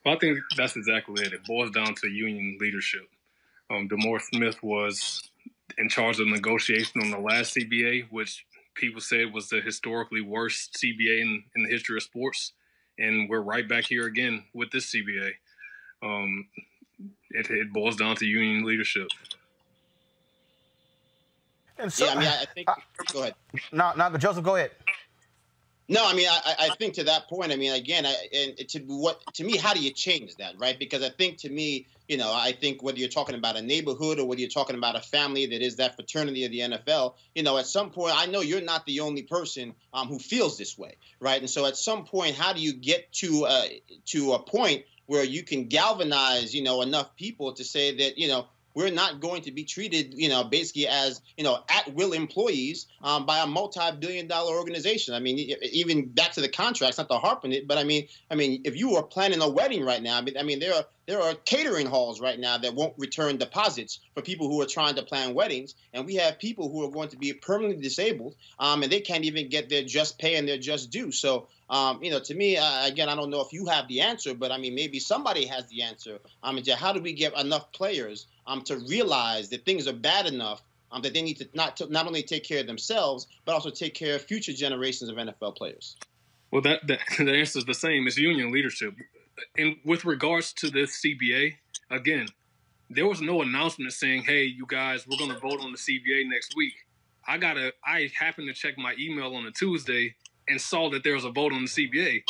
Well, I think that's exactly it. It boils down to union leadership. DeMaurice Smith was in charge of negotiation on the last CBA, which people said was the historically worst CBA in the history of sports. And we're right back here again with this CBA. It boils down to union leadership. And so, I think. Go ahead. No, Joseph, go ahead. No, I think to that point, again, to me, how do you change that, right? Because I think to me, I think whether you're talking about a neighborhood or whether you're talking about a family that is that fraternity of the NFL, at some point, I know you're not the only person who feels this way, right? And so at some point, how do you get to a point where you can galvanize, enough people to say that, we're not going to be treated, basically as, at-will employees by a multi-billion-dollar organization. Even back to the contracts, not to harp on it, but if you are planning a wedding right now, there are catering halls right now that won't return deposits for people who are trying to plan weddings, and we have people who are going to be permanently disabled, and they can't even get their just pay and their just due. So, to me, again, I don't know if you have the answer, but maybe somebody has the answer. How do we get enough players to realize that things are bad enough that they need to not only take care of themselves, but also take care of future generations of NFL players? Well, the answer is the same. It's union leadership. And with regards to this CBA, again, there was no announcement saying, hey, you guys, we're going to vote on the CBA next week. I happened to check my email on a Tuesday and saw that there was a vote on the CBA.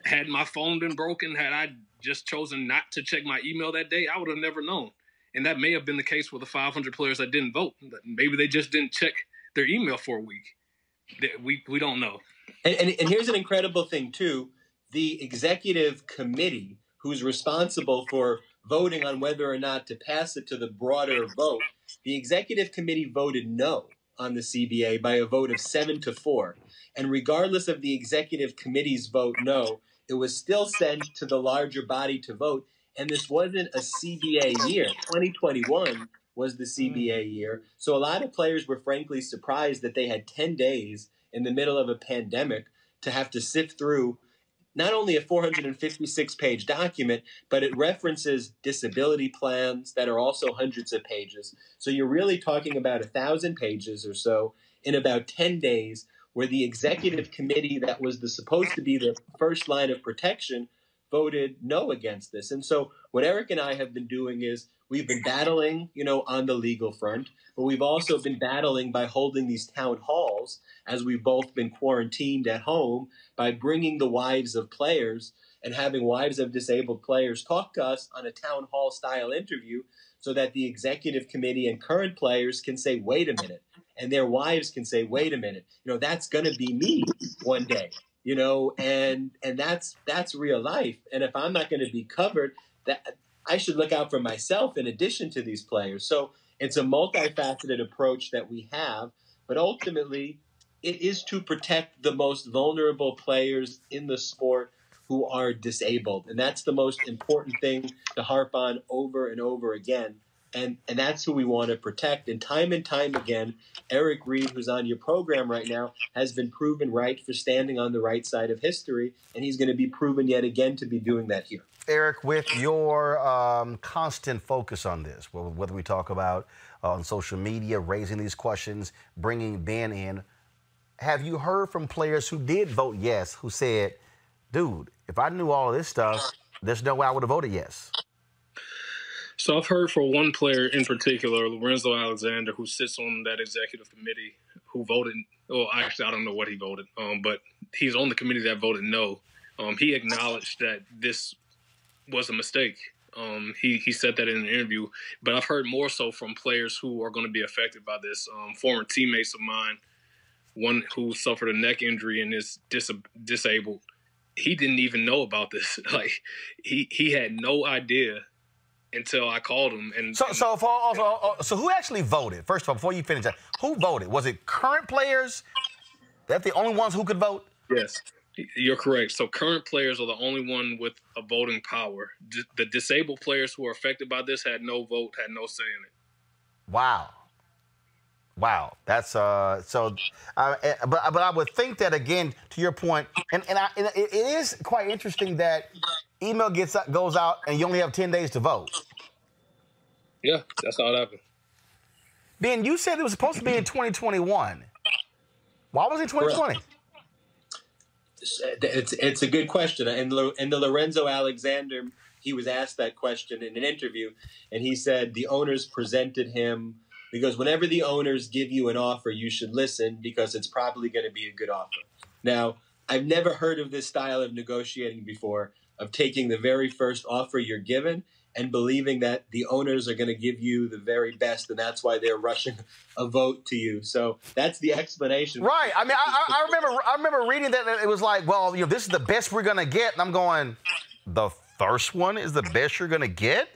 Had my phone been broken, had I just chosen not to check my email that day, I would have never known. And that may have been the case with the 500 players that didn't vote. Maybe they just didn't check their email for a week. We don't know. And here's an incredible thing, too. The executive committee, who's responsible for voting on whether or not to pass it to the broader vote, the executive committee voted no on the CBA by a vote of 7-4. And regardless of the executive committee's vote no, it was still sent to the larger body to vote. And this wasn't a CBA year. 2021 was the CBA year. So a lot of players were frankly surprised that they had 10 days in the middle of a pandemic to have to sift through not only a 456-page document, but it references disability plans that are also hundreds of pages. So you're really talking about 1,000 pages or so in about 10 days, where the executive committee that was supposed to be the first line of protection voted no against this. And so what Eric and I have been doing is we've been battling, on the legal front, but we've also been battling by holding these town halls as we've both been quarantined at home, by bringing the wives of players and having wives of disabled players talk to us on a town hall style interview so that the executive committee and current players can say, wait a minute, and their wives can say, wait a minute, that's going to be me one day. And that's real life. And if I'm not going to be covered, that I should look out for myself in addition to these players. So it's a multifaceted approach that we have, but ultimately it is to protect the most vulnerable players in the sport who are disabled. And that's the most important thing to harp on over and over again. And that's who we want to protect. And time again, Eric Reed, who's on your program right now, has been proven right for standing on the right side of history. And he's going to be proven yet again to be doing that here. Eric, with your constant focus on this, whether we talk about on social media, raising these questions, bringing Ben in, have you heard from players who did vote yes, who said, dude, if I knew all of this stuff, there's no way I would have voted yes? So I've heard for one player in particular, Lorenzo Alexander, who sits on that executive committee, who voted. Well, actually, I don't know what he voted, but he's on the committee that voted no. he acknowledged that this was a mistake. He said that in an interview, but I've heard more so from players who are going to be affected by this. Former teammates of mine, one who suffered a neck injury and is disabled, he didn't even know about this. Like he had no idea until I called him. And so who actually voted? First of all, before you finish that, who voted? Was it current players? That's the only ones who could vote? Yes. You're correct. So current players are the only one with a voting power. The disabled players who are affected by this had no vote, had no say in it. Wow. That's but I would think that, again, to your point, and it is quite interesting that email goes out and you only have 10 days to vote. Yeah, that's how it happened. Ben, you said it was supposed to be in 2021. Why was it 2020? It's a good question. And the Lorenzo Alexander, he was asked that question in an interview, and he said the owners presented him, because whenever the owners give you an offer, you should listen because it's probably going to be a good offer. Now, I've never heard of this style of negotiating before, of taking the very first offer you're given and believing that the owners are going to give you the very best, and that's why they're rushing a vote to you. So that's the explanation. Right. I mean, I remember reading that it was like, well, this is the best we're going to get. And I'm going, the first one is the best you're going to get?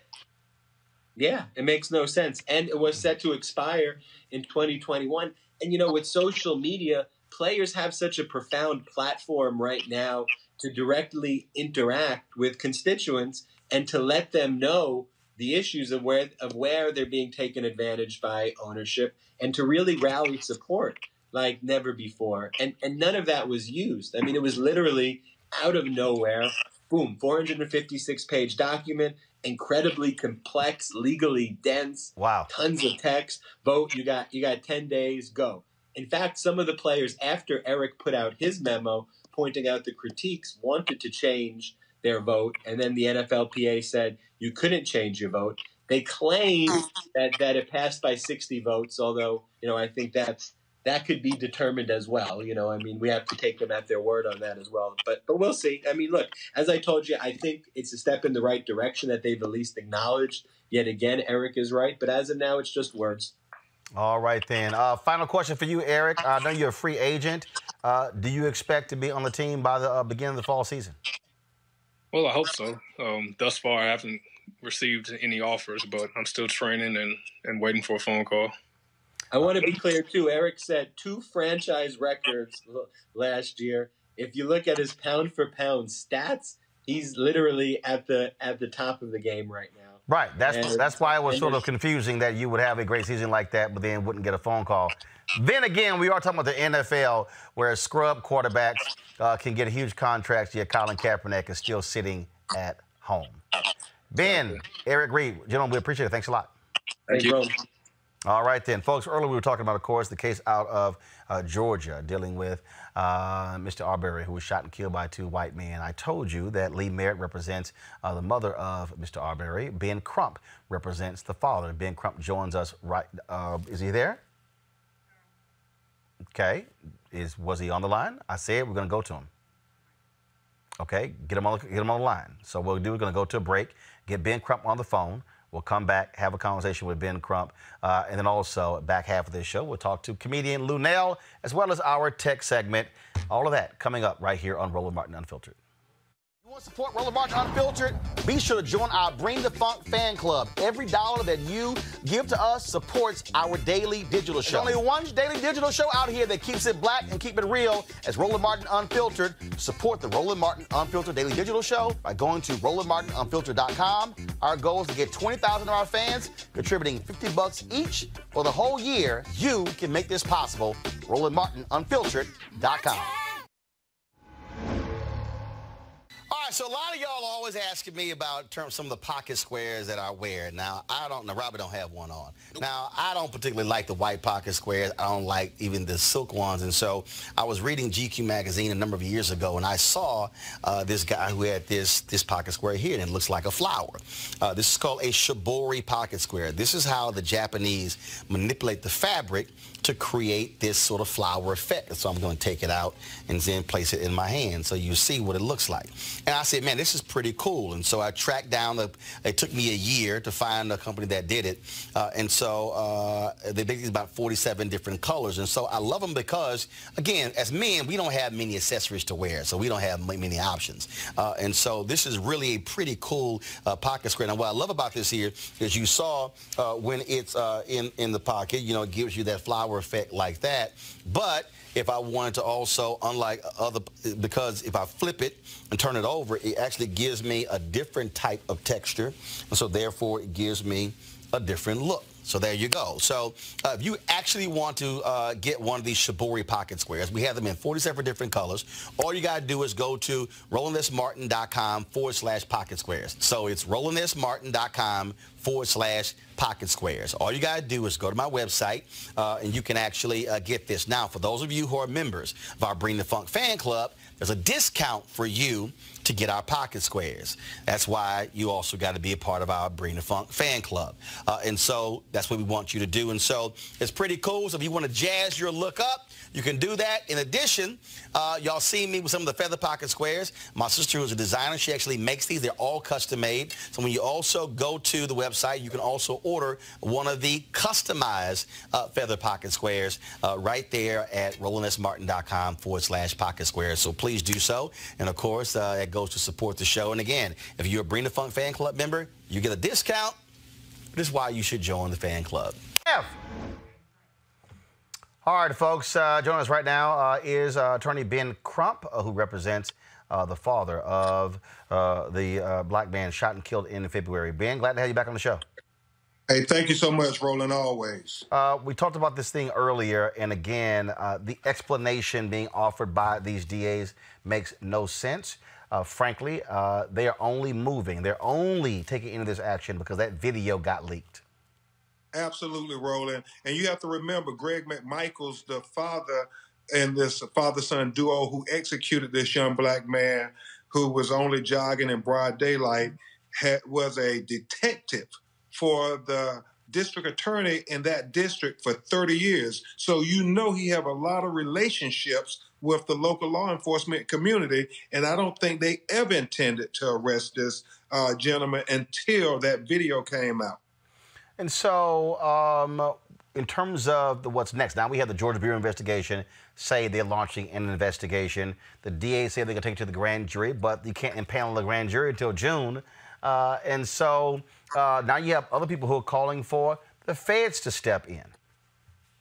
Yeah, it makes no sense. And it was set to expire in 2021. And, with social media, players have such a profound platform right now to directly interact with constituents and to let them know the issues of where they're being taken advantage by ownership, and to really rally support like never before. And none of that was used. I mean, it was literally out of nowhere. Boom, 456-page document, incredibly complex, legally dense. Wow. Tons of text. Vote. You got 10 days. Go. In fact, some of the players, after Eric put out his memo pointing out the critiques, wanted to change their vote, and then the NFLPA said you couldn't change your vote. They claimed that it passed by 60 votes, although I think that could be determined as well. I mean, we have to take them at their word on that as well. But we'll see. I mean, look, as I told you, I think it's a step in the right direction that they've at least acknowledged. Yet again, Eric is right, but as of now, it's just words. All right, then. Final question for you, Eric. I know you're a free agent. Do you expect to be on the team by the beginning of the fall season? Well, I hope so. Thus far, I haven't received any offers, but I'm still training and waiting for a phone call. I want to be clear, too. Eric set 2 franchise records last year. If you look at his pound-for-pound stats, he's literally at the top of the game right now. Right. That's why it was sort of confusing that you would have a great season like that, but then wouldn't get a phone call. Then again, we are talking about the NFL, where scrub quarterbacks can get huge contracts, yet Colin Kaepernick is still sitting at home. Ben, Eric Reed, gentlemen, we appreciate it. Thanks a lot. Thank you. All right, then. Folks, earlier we were talking about, of course, the case out of Georgia dealing with Mr. Arbery, who was shot and killed by 2 white men. I told you that Lee Merritt represents the mother of Mr. Arbery. Ben Crump represents the father. Ben Crump joins us right. Is he there? Okay. Was he on the line? I said we're going to go to him. Okay. Get him on the line. So what we'll do, we're going to go to a break, get Ben Crump on the phone. We'll come back, have a conversation with Ben Crump, and then also back half of this show, we'll talk to comedian Lunel, as well as our tech segment. All of that coming up right here on Roland Martin Unfiltered. You want to support Roland Martin Unfiltered? Be sure to join our Bring the Funk fan club. Every dollar that you give to us supports our daily digital show. There's only one daily digital show out here that keeps it black and keep it real as Roland Martin Unfiltered. Support the Roland Martin Unfiltered daily digital show by going to RolandMartinUnfiltered.com. Our goal is to get 20,000 of our fans contributing $50 each for the whole year. You can make this possible. RolandMartinUnfiltered.com. All right, so a lot of y'all are always asking me about some of the pocket squares that I wear. Now, Robert don't have one on. Now, I don't particularly like the white pocket squares. I don't like even the silk ones. And so I was reading GQ magazine a number of years ago, and I saw this guy who had this pocket square here, and it looks like a flower. This is called a shibori pocket square. This is how the Japanese manipulate the fabric to create this sort of flower effect. So I'm going to take it out and then place it in my hand so you see what it looks like. And I said, man, this is pretty cool. And so I tracked down, it took me a year to find a company that did it. And so they make these about 47 different colors. And so I love them because, again, as men, we don't have many accessories to wear, so we don't have many options. And so this is really a pretty cool pocket square. Now, what I love about this here is you saw when it's in the pocket, you know, it gives you that flower effect like that. But if I wanted to also, unlike other, because if I flip it and turn it over, it actually gives me a different type of texture. And so therefore it gives me a different look. So there you go. So if you actually want to get one of these shibori pocket squares, we have them in 47 different colors. All you got to do is go to RolandSMartin.com/pocket squares. So it's RolandSMartin.com/pocket squares. All you got to do is go to my website, and you can actually get this. Now, for those of you who are members of our Bring the Funk fan club, there's a discount for you to get our pocket squares. That's why you also got to be a part of our Bring the Funk fan club. And so that's what we want you to do. And so it's pretty cool. So if you want to jazz your look up, you can do that. In addition, y'all see me with some of the feather pocket squares. My sister, who's a designer, she actually makes these. They're all custom made. So when you also go to the website, you can also order one of the customized feather pocket squares right there at RolandSMartin.com/pocket squares. So please do so. And of course, it goes to support the show. And again, if you're a Bring the Funk fan club member, you get a discount. This is why you should join the fan club. All right, folks, joining us right now is attorney Ben Crump, who represents the father of the black man shot and killed in February. Ben, glad to have you back on the show. Hey, thank you so much, Roland, always. We talked about this thing earlier, and again, the explanation being offered by these DAs makes no sense. Frankly, they are only moving. They're only taking into this action because that video got leaked. Absolutely, Roland. And you have to remember, Greg McMichaels, the father and this father-son duo who executed this young black man who was only jogging in broad daylight, was a detective for the district attorney in that district for 30 years. So you know he have a lot of relationships with the local law enforcement community, and I don't think they ever intended to arrest this gentleman until that video came out. And so in terms of what's next, now we have the Georgia Bureau of Investigation say they're launching an investigation. The DA said they're going to take it to the grand jury, but you can't impanel the grand jury until June. And so now you have other people who are calling for the feds to step in.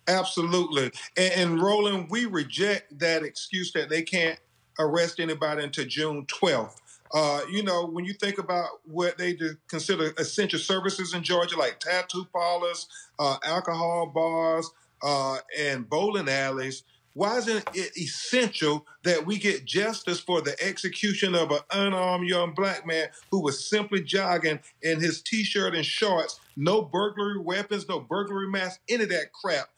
Absolutely. And Roland, we reject that excuse that they can't arrest anybody until June 12th. You know, when you think about what they consider essential services in Georgia, like tattoo parlors, alcohol bars, and bowling alleys, why isn't it essential that we get justice for the execution of an unarmed young black man who was simply jogging in his T-shirt and shorts, no burglary weapons, no burglary mask, any of that crap?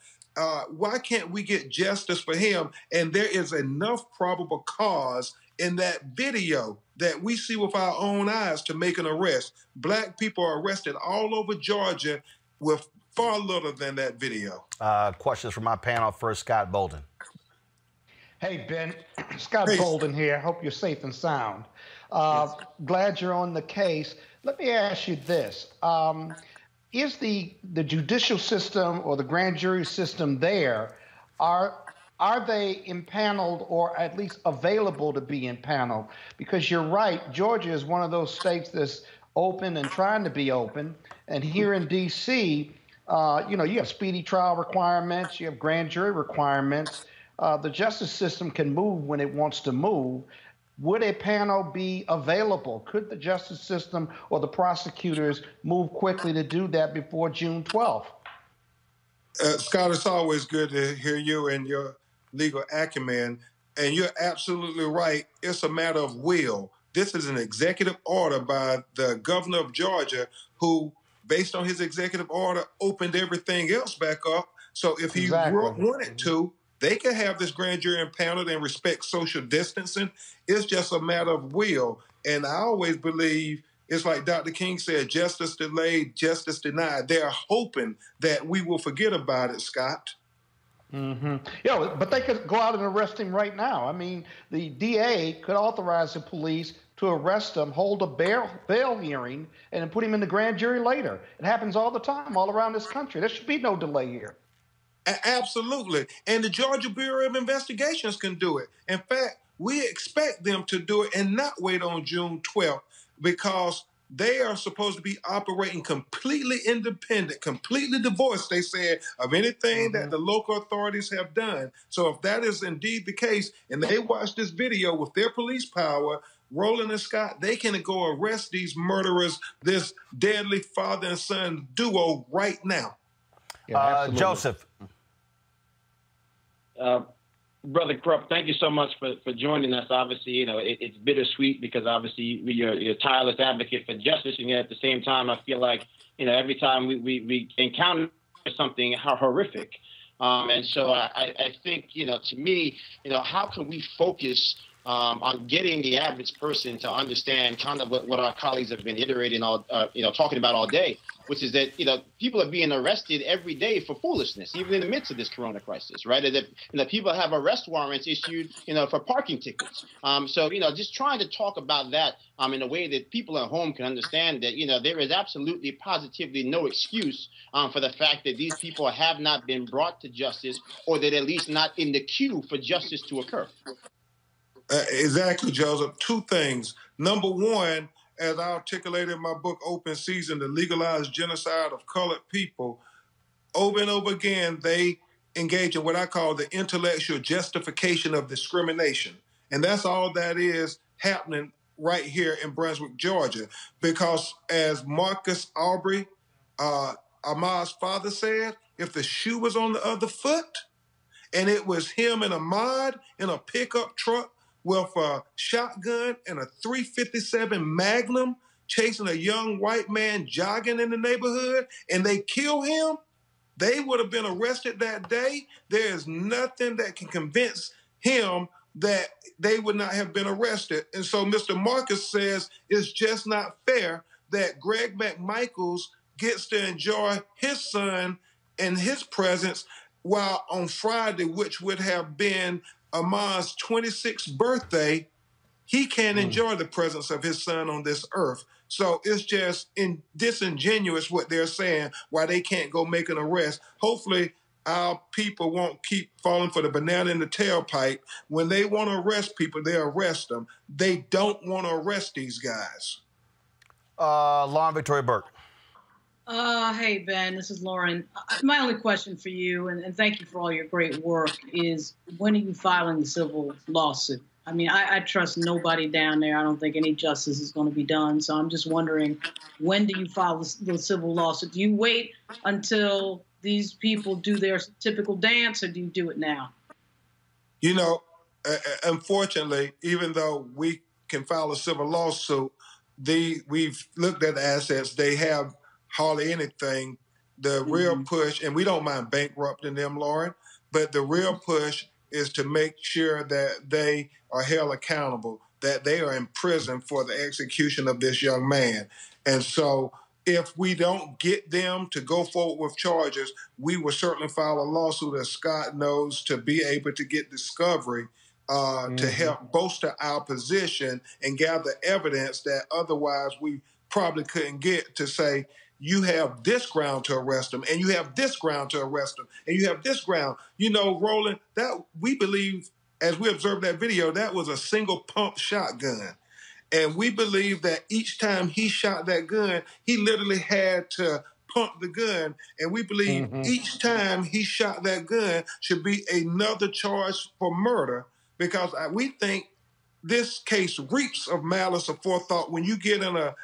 Why can't we get justice for him? And there is enough probable cause in that video that we see with our own eyes to make an arrest. Black people are arrested all over Georgia with far little than that video. Questions from my panel. First, Scott Bolden. Hey, Ben. Scott Bolden here. Hope you're safe and sound. Glad you're on the case. Let me ask you this. Is the judicial system or the grand jury system there, are they impaneled or at least available to be impaneled? Because you're right, Georgia is one of those states that's open and trying to be open. And here in D.C., you know, you have speedy trial requirements, you have grand jury requirements. The justice system can move when it wants to move. Would a panel be available? Could the justice system or the prosecutors move quickly to do that before June 12th? Scott, it's always good to hear you and your legal acumen. And you're absolutely right. It's a matter of will. this is an executive order by the governor of Georgia who, based on his executive order, opened everything else back up. So if he wanted to, they could have this grand jury impounded and respect social distancing. It's just a matter of will. And I always believe, it's like Dr. King said, justice delayed, justice denied. They're hoping that we will forget about it, Scott. Yeah, but they could go out and arrest him right now. I mean, the DA could authorize the police to arrest him, hold a bail hearing, and then put him in the grand jury later. It happens all the time, all around this country. There should be no delay here. Absolutely. And the Georgia Bureau of Investigations can do it. In fact, we expect them to do it and not wait on June 12th, because they are supposed to be operating completely independent, completely divorced, they said, of anything that the local authorities have done. So if that is indeed the case, and they watch this video with their police power, Roland and Scott, they can go arrest these murderers, this deadly father and son duo right now. Joseph. Brother Krupp, thank you so much for joining us. Obviously, you know, it's bittersweet because obviously you're a tireless advocate for justice, and yet at the same time, I feel like, you know, every time we encounter something horrific. And so I think, you know, to me, you know, how can we focus on getting the average person to understand kind of what our colleagues have been iterating talking about all day, which is that, you know, people are being arrested every day for foolishness, even in the midst of this corona crisis, right? And that, you know, people have arrest warrants issued, you know, for parking tickets. So, you know, just trying to talk about that in a way that people at home can understand that, you know, there is absolutely positively no excuse for the fact that these people have not been brought to justice, or that at least not in the queue for justice to occur. Exactly, Joseph. Two things. Number one, as I articulated in my book, Open Season, the legalized genocide of colored people, over and over again, they engage in what I call the intellectual justification of discrimination. And that's all that is happening right here in Brunswick, Georgia. Because as Marcus Aubrey, Ahmaud's father, said, if the shoe was on the other foot and it was him and Ahmaud in a pickup truck with a shotgun and a .357 Magnum chasing a young white man jogging in the neighborhood, and they kill him, they would have been arrested that day. There is nothing that can convince him that they would not have been arrested. And so Mr. Marcus says it's just not fair that Greg McMichaels gets to enjoy his son in his presence, while on Friday, which would have been Ahmaud's 26th birthday, he can't enjoy the presence of his son on this earth. So it's just disingenuous what they're saying, why they can't go make an arrest. Hopefully our people won't keep falling for the banana in the tailpipe. When they want to arrest people, they arrest them. They don't want to arrest these guys. Lauren Victoria Burke. Hey, Ben, this is Lauren. My only question for you, and thank you for all your great work, is when are you filing the civil lawsuit? I mean, I trust nobody down there. I don't think any justice is going to be done. So I'm just wondering, when do you file the civil lawsuit? Do you wait until these people do their typical dance, or do you do it now? You know, unfortunately, even though we can file a civil lawsuit, we've looked at the assets. They have hardly anything. The real push, and we don't mind bankrupting them, Lauren, but the real push is to make sure that they are held accountable, that they are in prison for the execution of this young man. And so if we don't get them to go forward with charges, we will certainly file a lawsuit, as Scott knows, to be able to get discovery to help bolster our position and gather evidence that otherwise we probably couldn't get, to say, you have this ground to arrest them, and you have this ground to arrest them, and you have this ground. You know, Roland, that we believe, as we observed that video, that was a single pump shotgun. And we believe that each time he shot that gun, he literally had to pump the gun. And we believe each time he shot that gun should be another charge for murder, because we think this case reeks of malice aforethought. When you get in a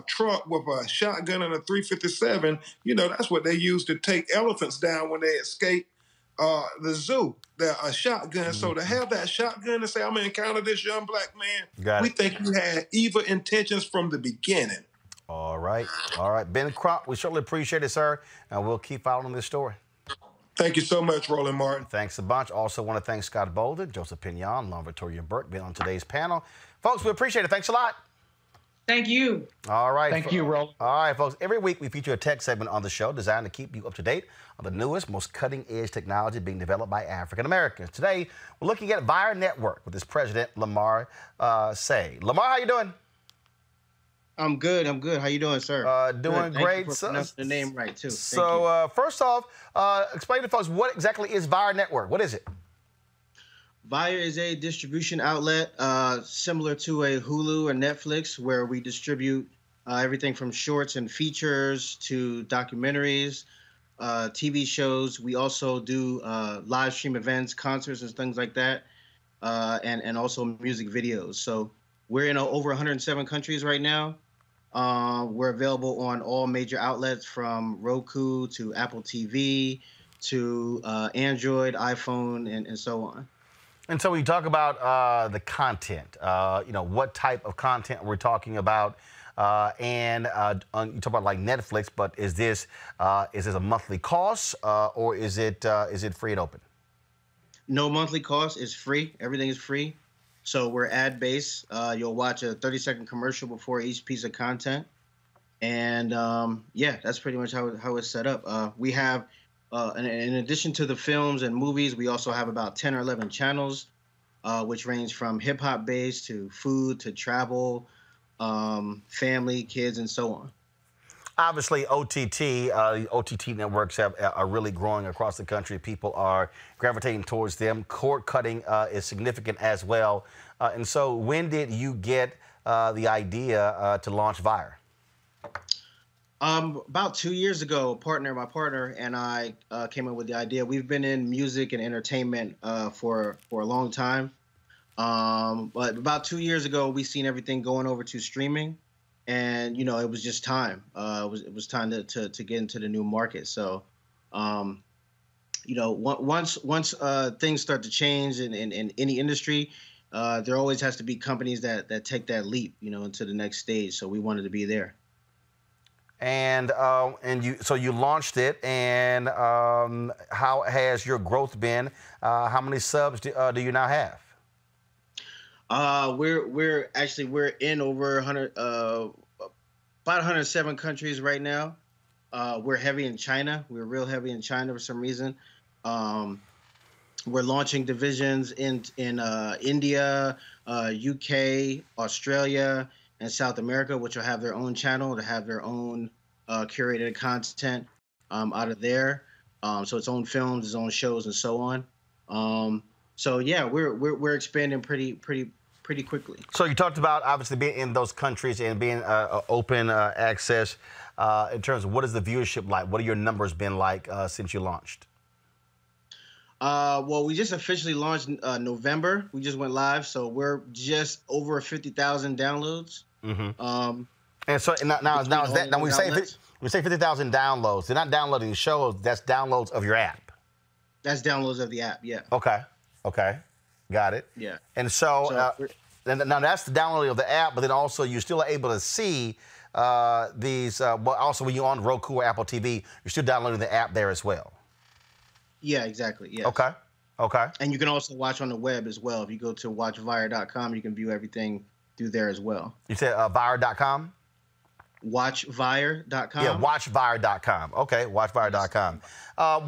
truck with a shotgun and a .357, you know, that's what they use to take elephants down when they escape the zoo, a shotgun. So to have that shotgun and say, I'm going to encounter this young black man, we think you had evil intentions from the beginning. All right. All right. Ben Crump, we certainly appreciate it, sir. And we'll keep following this story. Thank you so much, Roland Martin. Thanks a bunch. Also want to thank Scott Bolden, Joseph Pignon, Lauren Victoria Burke being on today's panel. Folks, we appreciate it. Thanks a lot. Thank you. All right. Thank you, Roland. All right, folks. Every week we feature a tech segment on the show designed to keep you up to date on the newest, most cutting-edge technology being developed by African Americans. Today, we're looking at Vyre Network with its president, Lamar Say. Lamar, how you doing? I'm good. I'm good. How you doing, sir? Doing good. great. Thank you for pronouncing the name right, too. So, first off, explain to folks, what exactly is Vyre Network? What is it? Vyre is a distribution outlet similar to a Hulu or Netflix, where we distribute everything from shorts and features to documentaries, TV shows. We also do live stream events, concerts, and things like that, and also music videos. So we're in over 107 countries right now. We're available on all major outlets from Roku to Apple TV to Android, iPhone, and so on. And so when you talk about the content, what type of content we're talking about, and you talk about like Netflix, but is this a monthly cost or is it free and open? No monthly cost. It's free. Everything is free. So we're ad-based. You'll watch a 30-second commercial before each piece of content. And yeah, that's pretty much how it's set up. We have, in addition to the films and movies, we also have about 10 or 11 channels, which range from hip-hop based to food to travel, family, kids, and so on. Obviously, OTT networks are really growing across the country. People are gravitating towards them. Cord cutting is significant as well. And so when did you get the idea to launch Vyre? About 2 years ago, my partner and I came up with the idea. We've been in music and entertainment for a long time. But about 2 years ago, we seen everything going over to streaming. And, it was just time. It was time to get into the new market. So, once things start to change in any industry, there always has to be companies that take that leap, into the next stage. So we wanted to be there. And you launched it. And how has your growth been? How many subs do you now have? We're in over 100, about 107 countries right now. We're heavy in China. We're real heavy in China for some reason. We're launching divisions in India, UK, Australia, and South America, which will have their own channel, to have their own curated content out of there. So its own films, its own shows, and so on. So yeah, we're expanding pretty quickly. So you talked about obviously being in those countries and being open access. In terms of what is the viewership like? What are your numbers been like since you launched? Well, we just officially launched November. We just went live, so we're just over 50,000 downloads. Mm-hmm. And so now is that now we say 50,000 downloads. They're not downloading shows. That's downloads of your app. That's downloads of the app. Yeah. Okay. Got it. Yeah. And so now that's the downloading of the app, but then also you're still able to see these. Well, also when you're on Roku or Apple TV, you're still downloading the app there as well. Yeah, exactly. Yeah. Okay. And you can also watch on the web as well. If you go to watchvyre.com, you can view everything through there as well. You said Vyre.com? Watchvyre.com. Yeah, watchvyre.com. Okay, watchvyre.com.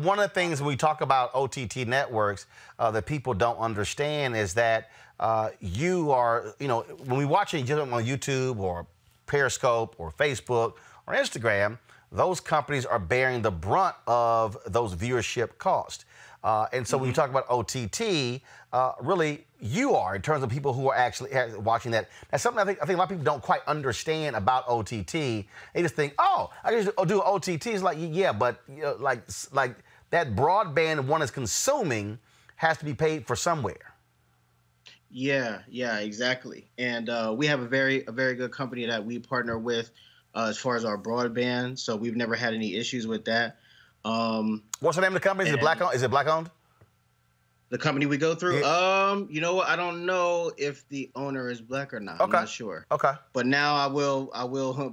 One of the things when we talk about OTT networks that people don't understand is that you are, when we watch it on YouTube or Periscope or Facebook or Instagram, those companies are bearing the brunt of those viewership costs. And so when you talk about OTT, really you are, in terms of people who are actually watching that. That's something I think a lot of people don't quite understand about OTT. They just think, oh, I can just do OTT. It's like, yeah, but like that broadband one is consuming has to be paid for somewhere. Yeah, exactly. And we have a very good company that we partner with as far as our broadband. So we've never had any issues with that. What's the name of the company? Is it black owned? The company we go through? You know what? I don't know if the owner is black or not. I'm not sure. Okay. But now I will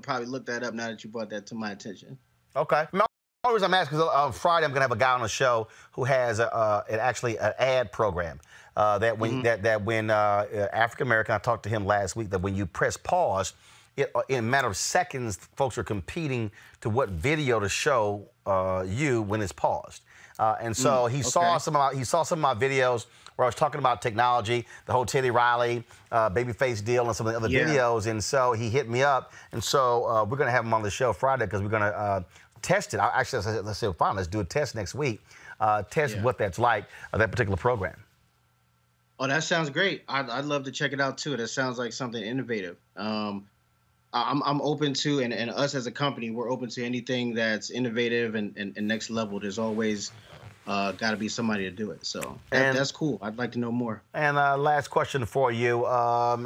probably look that up now that you brought that to my attention. Okay. The only reason I'm asking is on Friday I'm going to have a guy on the show who has actually an ad program that when African American, I talked to him last week, that when you press pause, in a matter of seconds, folks are competing to what video to show you when it's paused. And so he saw some of my videos where I was talking about technology, the whole Teddy Riley Babyface deal, and some of the other videos. And so he hit me up. And so we're going to have him on the show Friday because we're going to test it. Actually, I said, fine, let's do a test next week. Test what that's like, that particular program. Oh, that sounds great. I'd love to check it out too. That sounds like something innovative. I'm open to, and us as a company, we're open to anything that's innovative and next level. There's always got to be somebody to do it. So that's cool. I'd like to know more. And last question for you.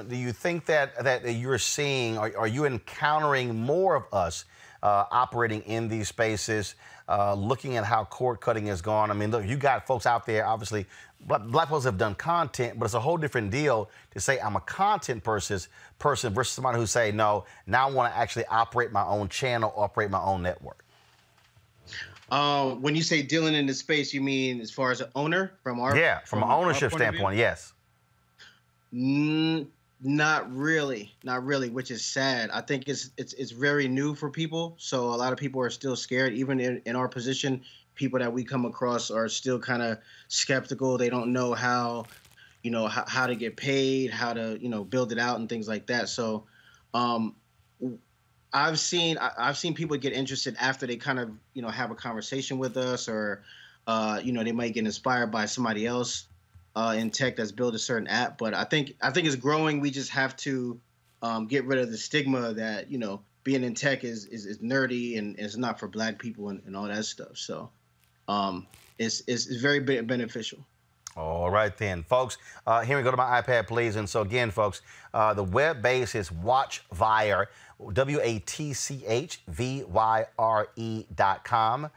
Do you think that you're seeing, are you encountering more of us operating in these spaces, looking at how cord cutting has gone? I mean, look, you got folks out there, obviously, black folks have done content, but it's a whole different deal to say I'm a content person versus somebody who say, no, now I want to actually operate my own channel, operate my own network. When you say dealing in this space, you mean as far as an owner from our from an ownership standpoint, yes. Not really, which is sad. I think it's very new for people, so a lot of people are still scared. Even in our position, people that we come across are still kind of skeptical. They don't know how to get paid, how to build it out and things like that. So I've seen people get interested after they kind of have a conversation with us, or they might get inspired by somebody else in tech that's built a certain app. But I think it's growing. We just have to get rid of the stigma that being in tech is nerdy and it's not for black people and all that stuff. So it's very beneficial. All right then, folks. Here we go to my iPad, please. And so again, folks, the web base is WatchVyre, WatchVyre.com.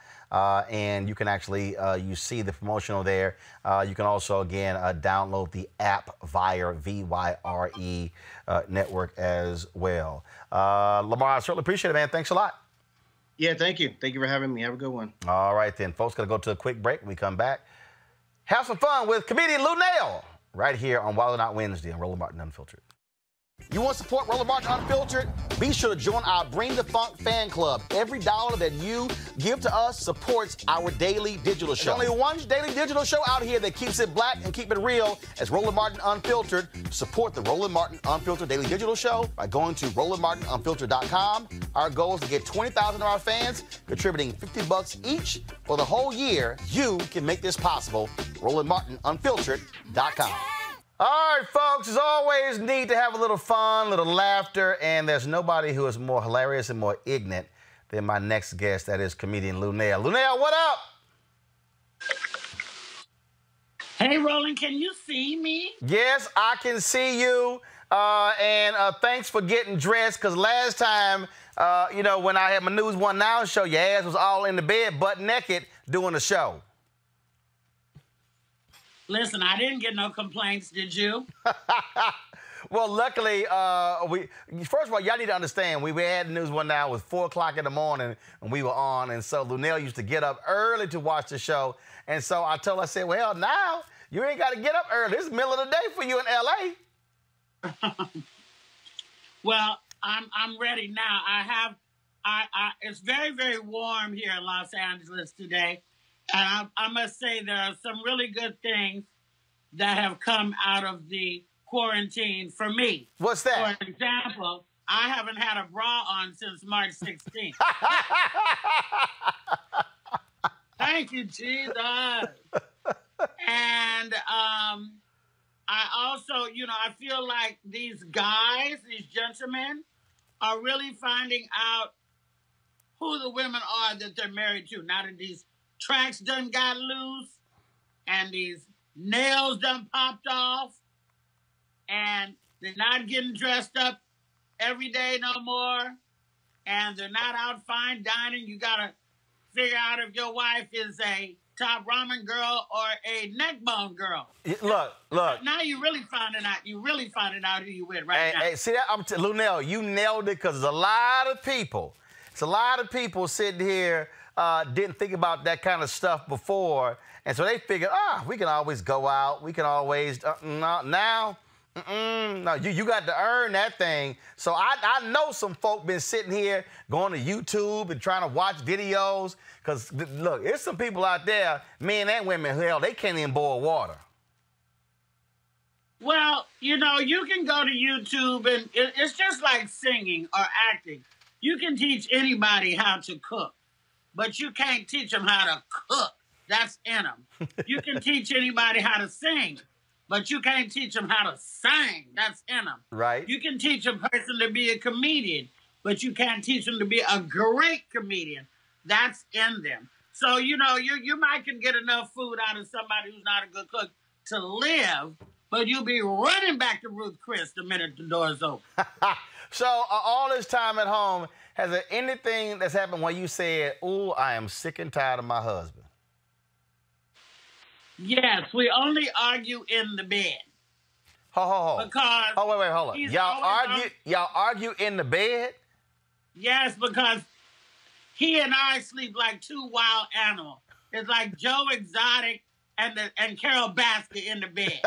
And you can actually, you see the promotional there. You can also, again, download the app Vyre, V-Y-R-E network as well. Lamar, I certainly appreciate it, man. Thanks a lot. Yeah, thank you. Thank you for having me. Have a good one. All right then, folks. Going to go to a quick break. When we come back, have some fun with comedian Lou Nail right here on Wild 'N Out Wednesday on Roland Martin Unfiltered. You want to support Roland Martin Unfiltered? Be sure to join our Bring the Funk fan club. Every dollar that you give to us supports our daily digital show. There's only one daily digital show out here that keeps it black and keep it real as Roland Martin Unfiltered. Support the Roland Martin Unfiltered daily digital show by going to RolandMartinUnfiltered.com. Our goal is to get 20,000 of our fans contributing $50 each for the whole year. You can make this possible. RolandMartinUnfiltered.com. All right, folks, as always, need to have a little fun, a little laughter, and there's nobody who is more hilarious and more ignorant than my next guest, that is comedian Lou Nail. Lou Nail, what up? Hey, Roland, can you see me? Yes, I can see you, and thanks for getting dressed, because last time, when I had my News One Now show, your ass was all in the bed, butt naked, doing the show. Listen, I didn't get no complaints, did you? Well, luckily, first of all, y'all need to understand, we had News One Now, it was 4 o'clock in the morning, and we were on, and so Lou Nail used to get up early to watch the show, and so I told her, I said, well, now, you ain't got to get up early. This is the middle of the day for you in L.A. Well, I'm ready now. It's very, very warm here in Los Angeles today. And I must say there are some really good things that have come out of the quarantine for me. What's that? For example, I haven't had a bra on since March 16th. Thank you, Jesus. And I also, I feel like these guys, these gentlemen, are really finding out who the women are that they're married to. Now that these tracks done got loose and these nails done popped off and they're not getting dressed up every day no more and they're not out fine dining. You gotta figure out if your wife is a top ramen girl or a neck bone girl. Look. Now you really finding out. You really finding out who you with right now. Hey, see that? Lunel, you nailed it because there's a lot of people. It's a lot of people sitting here didn't think about that kind of stuff before, and so they figured, we can always go out. We can always now. No, you got to earn that thing. So I know some folk been sitting here going to YouTube and trying to watch videos. Because, look, there's some people out there, men and women, hell, they can't even boil water. Well, you know, you can go to YouTube, and it's just like singing or acting. You can teach anybody how to cook, but you can't teach them how to cook. That's in them. You can teach anybody how to sing, but you can't teach them how to sing. That's in them. Right. You can teach a person to be a comedian, but you can't teach them to be a great comedian. That's in them. So, you know, you might can get enough food out of somebody who's not a good cook to live, but you'll be running back to Ruth Chris the minute the door's open. So, all this time at home, has there anything that's happened where you said, ooh, I am sick and tired of my husband? Yes, we only argue in the bed. Ho. Because wait, hold on. Y'all argue in the bed? Yes, because he and I sleep like two wild animals. It's like Joe Exotic and Carol Baskin in the bed.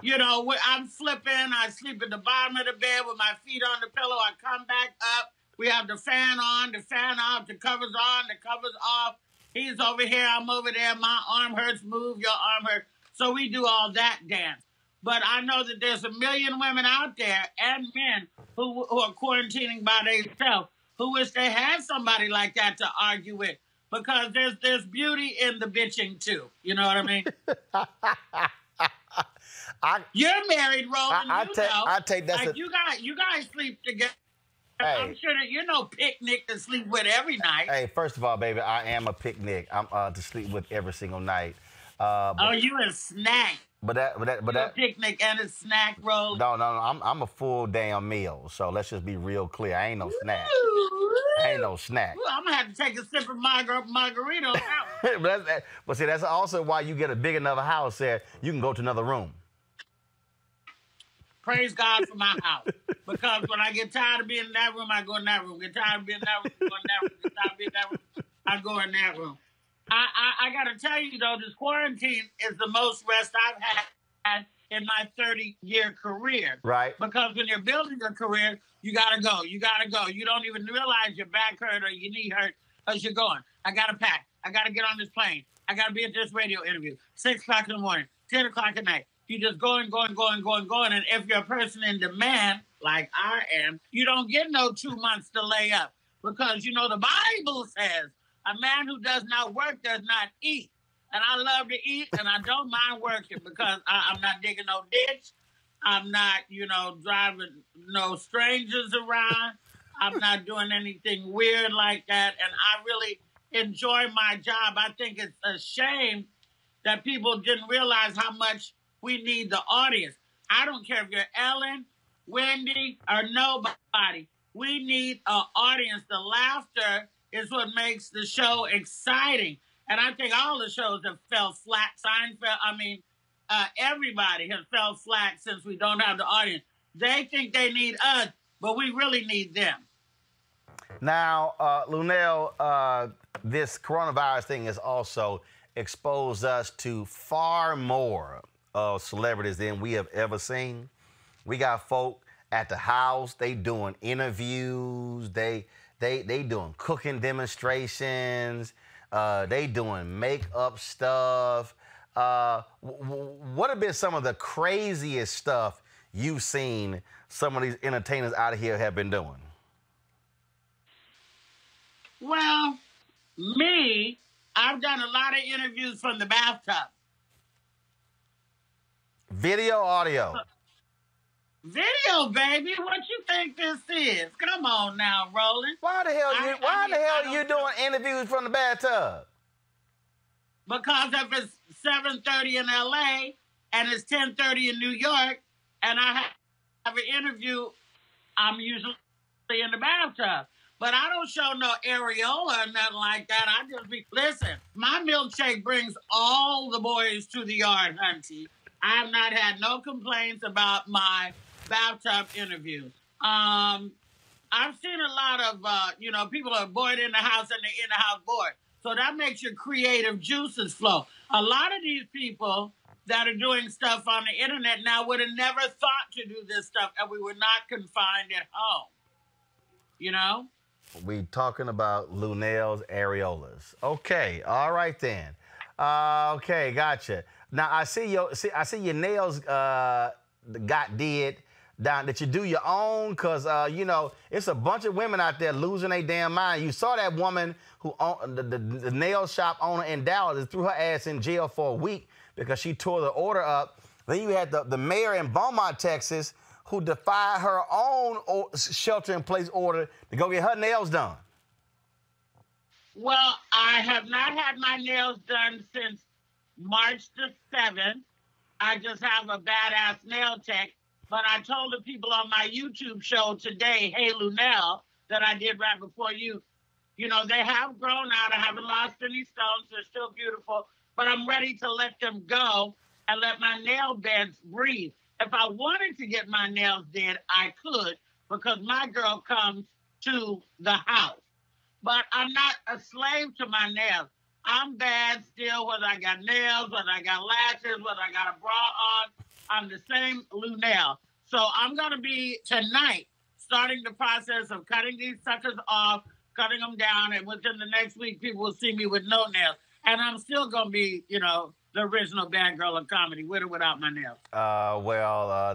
You know, I'm flipping. I sleep at the bottom of the bed with my feet on the pillow. I come back up. We have the fan on, the fan off, the covers on, the covers off. He's over here. I'm over there. My arm hurts. Move. Your arm hurts. So we do all that dance. But I know that there's a million women out there and men who are quarantining by themselves who wish they had somebody like that to argue with. Because there's beauty in the bitching, too. You know what I mean? You're married, Roland. I take that. Like you guys sleep together. Hey. I'm sure that you're no picnic to sleep with every night. Hey, first of all, baby, I am a picnic. I'm to sleep with every single night. You a snack. But that picnic and a snack roll. No. I'm a full damn meal. So let's just be real clear. I ain't no snack. I ain't no snack. Ooh, I'm gonna have to take a sip of margarita now. But see, that's also why you get a big enough house there. You can go to another room. Praise God for my house. Because when I get tired of being in that room, I go in that room. Get tired of being in that room, go in that room. Get tired of being in that room, I go in that room. I got to tell you, though, this quarantine is the most rest I've had in my 30-year career. Right. Because when you're building a career, you got to go. You got to go. You don't even realize your back hurt or your knee hurt because you're going. I got to pack. I got to get on this plane. I got to be at this radio interview. 6 o'clock in the morning, 10 o'clock at night. You just going. And if you're a person in demand, like I am, you don't get no 2 months to lay up. Because, you know, the Bible says, a man who does not work does not eat. And I love to eat, and I don't mind working because I'm not digging no ditch. I'm not, driving no strangers around. I'm not doing anything weird like that. And I really enjoy my job. I think it's a shame that people didn't realize how much we need the audience. I don't care if you're Ellen, Wendy, or nobody. We need an audience. The laughter is what makes the show exciting. And I think all the shows have fell flat. Seinfeld, everybody has fell flat since we don't have the audience. They think they need us, but we really need them. Now, Luenell, this coronavirus thing has also exposed us to far more celebrities than we have ever seen. We got folk at the house. They doing interviews. They doing cooking demonstrations. They doing makeup stuff. What have been some of the craziest stuff you've seen some of these entertainers out of here have been doing? Well, I've done a lot of interviews from the bathtub. Video, audio. Video, baby. What you think this is? Come on now, Roland. Why the hell are you doing interviews from the bathtub? Because if it's 7:30 in LA and it's 10:30 in New York and I have an interview, I'm usually in the bathtub. But I don't show no areola or nothing like that. I just listen, my milkshake brings all the boys to the yard, hunty. I have not had no complaints about my bathtub interviews. I've seen a lot of, people are bored in the house and they're in the house bored. So that makes your creative juices flow. A lot of these people that are doing stuff on the internet now would have never thought to do this stuff and we were not confined at home. You know? We talking about Luenell's areolas. Okay, all right then. Okay, gotcha. Now I see your nails got did down that you do your own, cause it's a bunch of women out there losing their damn mind. You saw that woman who owned the nail shop owner in Dallas that threw her ass in jail for a week because she tore the order up. Then you had the mayor in Beaumont, Texas, who defied her own shelter-in-place order to go get her nails done. Well, I have not had my nails done since March the 7th. I just have a badass nail tech. But I told the people on my YouTube show today, Hey Luenell, that I did right before you, they have grown out. I haven't lost any stones. They're still beautiful. But I'm ready to let them go and let my nail beds breathe. If I wanted to get my nails did, I could, because my girl comes to the house. But I'm not a slave to my nails. I'm bad still, whether I got nails, whether I got lashes, whether I got a bra on. I'm the same Luenell. So I'm going to be, tonight, starting the process of cutting these suckers off, cutting them down, and within the next week, people will see me with no nails. And I'm still going to be, the original bad girl of comedy, with or without my nails.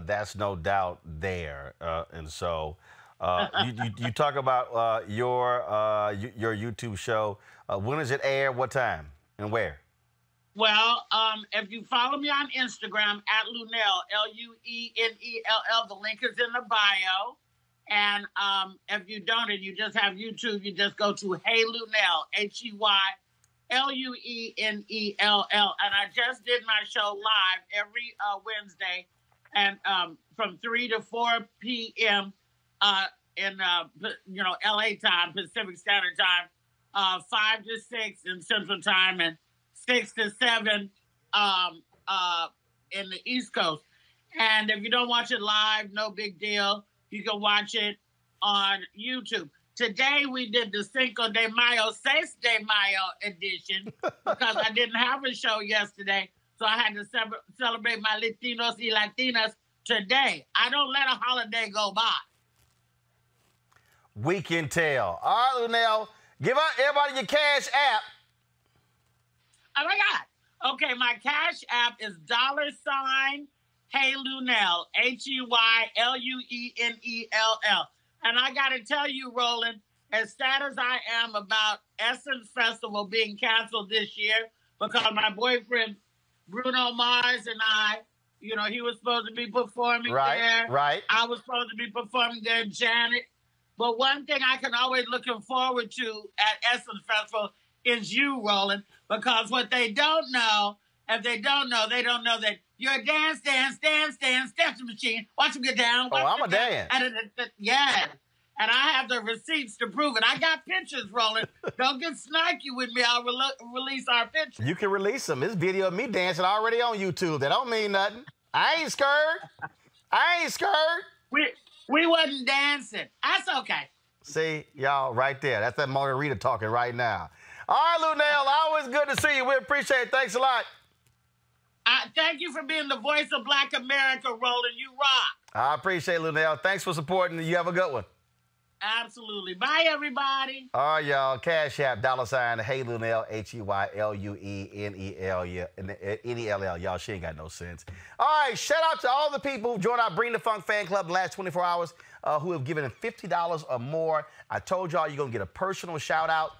That's no doubt there. And so you talk about your YouTube show. When does it air? What time? And where? Well, if you follow me on Instagram at Luenell, Luennell, the link is in the bio. And if you don't and you just have YouTube, you just go to Hey Luenell, HeyLuenell. And I just did my show live every Wednesday, and from 3 to 4 p.m. In LA time, Pacific Standard Time, 5 to 6 in Central Time, and 6 to 7 in the East Coast. And if you don't watch it live, no big deal. You can watch it on YouTube. Today we did the Cinco de Mayo, Seis de Mayo edition because I didn't have a show yesterday. So I had to celebrate my Latinos y Latinas today. I don't let a holiday go by. We can tell. All right, Luenell, give out everybody your Cash App. Oh my God. Okay, my Cash App is $ Hey Luenell, HeyLuenell. And I got to tell you, Roland, as sad as I am about Essence Festival being canceled this year, because my boyfriend, Bruno Mars, and I, he was supposed to be performing there. Right. I was supposed to be performing there, Janet. But one thing I can always looking forward to at Essence Festival is you, Roland, because what they don't know, if they don't know that you're a dance machine. Watch them get down. I'm a dance. Yeah. And I have the receipts to prove it. I got pictures, Roland. Don't get snarky with me. I'll release our pictures. You can release them. This video of me dancing already on YouTube. That don't mean nothing. I ain't scared. We wasn't dancing. That's okay. See, y'all, right there. That's that margarita talking right now. All right, Luenell, always good to see you. We appreciate it. Thanks a lot. Thank you for being the voice of Black America, Roland. You rock. I appreciate it, Luenell. Thanks for supporting. You have a good one. Absolutely. Bye, everybody. All right, y'all. Cash App, $ Hey Luenell, HeyLuenell. Y'all, she ain't got no sense. All right, shout out to all the people who joined our Bring the Funk fan club in the last 24 hours who have given $50 or more. I told y'all you're going to get a personal shout out.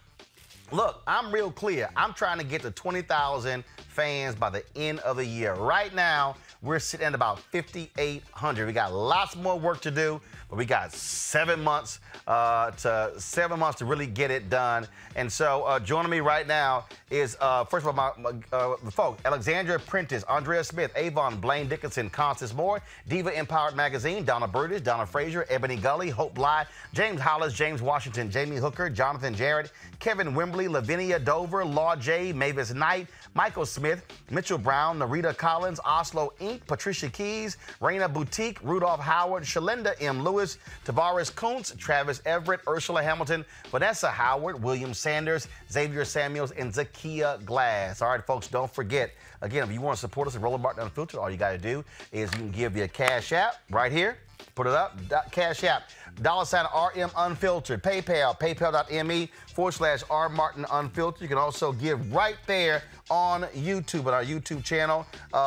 Look, I'm real clear. I'm trying to get to 20,000 fans by the end of the year. Right now, We're sitting at about 5,800. We got lots more work to do, but we got 7 months to really get it done. And so joining me right now is, first of all, the folks, Alexandria Prentice, Andrea Smith, Avon, Blaine Dickinson, Constance Moore, Diva Empowered Magazine, Donna Burgess, Donna Frazier, Ebony Gully, Hope Bly, James Hollis, James Washington, Jamie Hooker, Jonathan Jarrett, Kevin Wembley, Lavinia Dover, Law J, Mavis Knight, Michael Smith, Mitchell Brown, Narita Collins, Oslo Inc., Patricia Keys, Raina Boutique, Rudolph Howard, Shalinda M. Lewis, Tavares Kuntz, Travis Everett, Ursula Hamilton, Vanessa Howard, William Sanders, Xavier Samuels, and Zakia Glass. All right, folks, don't forget, again, if you want to support us at Roland Martin Unfiltered, all you got to do is you can give via Cash App right here. Put it up, Cash App, $RM Unfiltered, PayPal, paypal.me/R Martin Unfiltered. You can also give right there on YouTube, at our YouTube channel.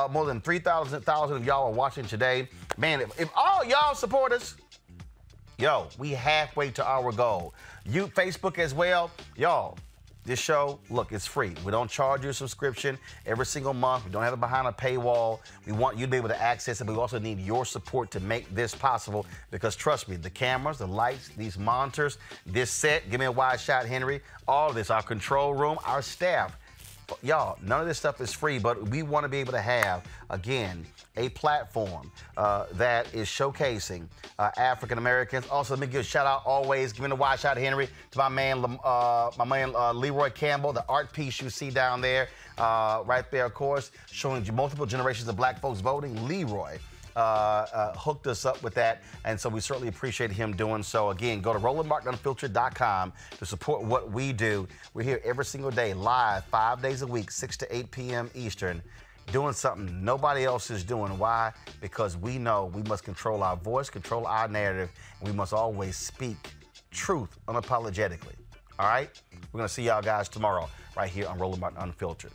More than 3,000 of y'all are watching today. Man, if all y'all support us, yo, we halfway to our goal. You, Facebook as well, y'all. This show, look, it's free. We don't charge you a subscription every single month. We don't have it behind a paywall. We want you to be able to access it, but we also need your support to make this possible because, trust me, the cameras, the lights, these monitors, this set, give me a wide shot, Henry, all of this, our control room, our staff, y'all, none of this stuff is free, but we want to be able to have, again, a platform that is showcasing African Americans. Also, let me give a shout out always, giving a wide shout, Henry, to my man Leroy Campbell, the art piece you see down there, right there, of course, showing multiple generations of black folks voting. Leroy hooked us up with that, and so we certainly appreciate him doing so. Again, go to RolandMartinUnfiltered.com to support what we do. We're here every single day, live, 5 days a week, 6 to 8 p.m. Eastern, doing something nobody else is doing. Why? Because we know we must control our voice, control our narrative, and we must always speak truth unapologetically. All right? We're going to see y'all guys tomorrow right here on Roland Martin Unfiltered.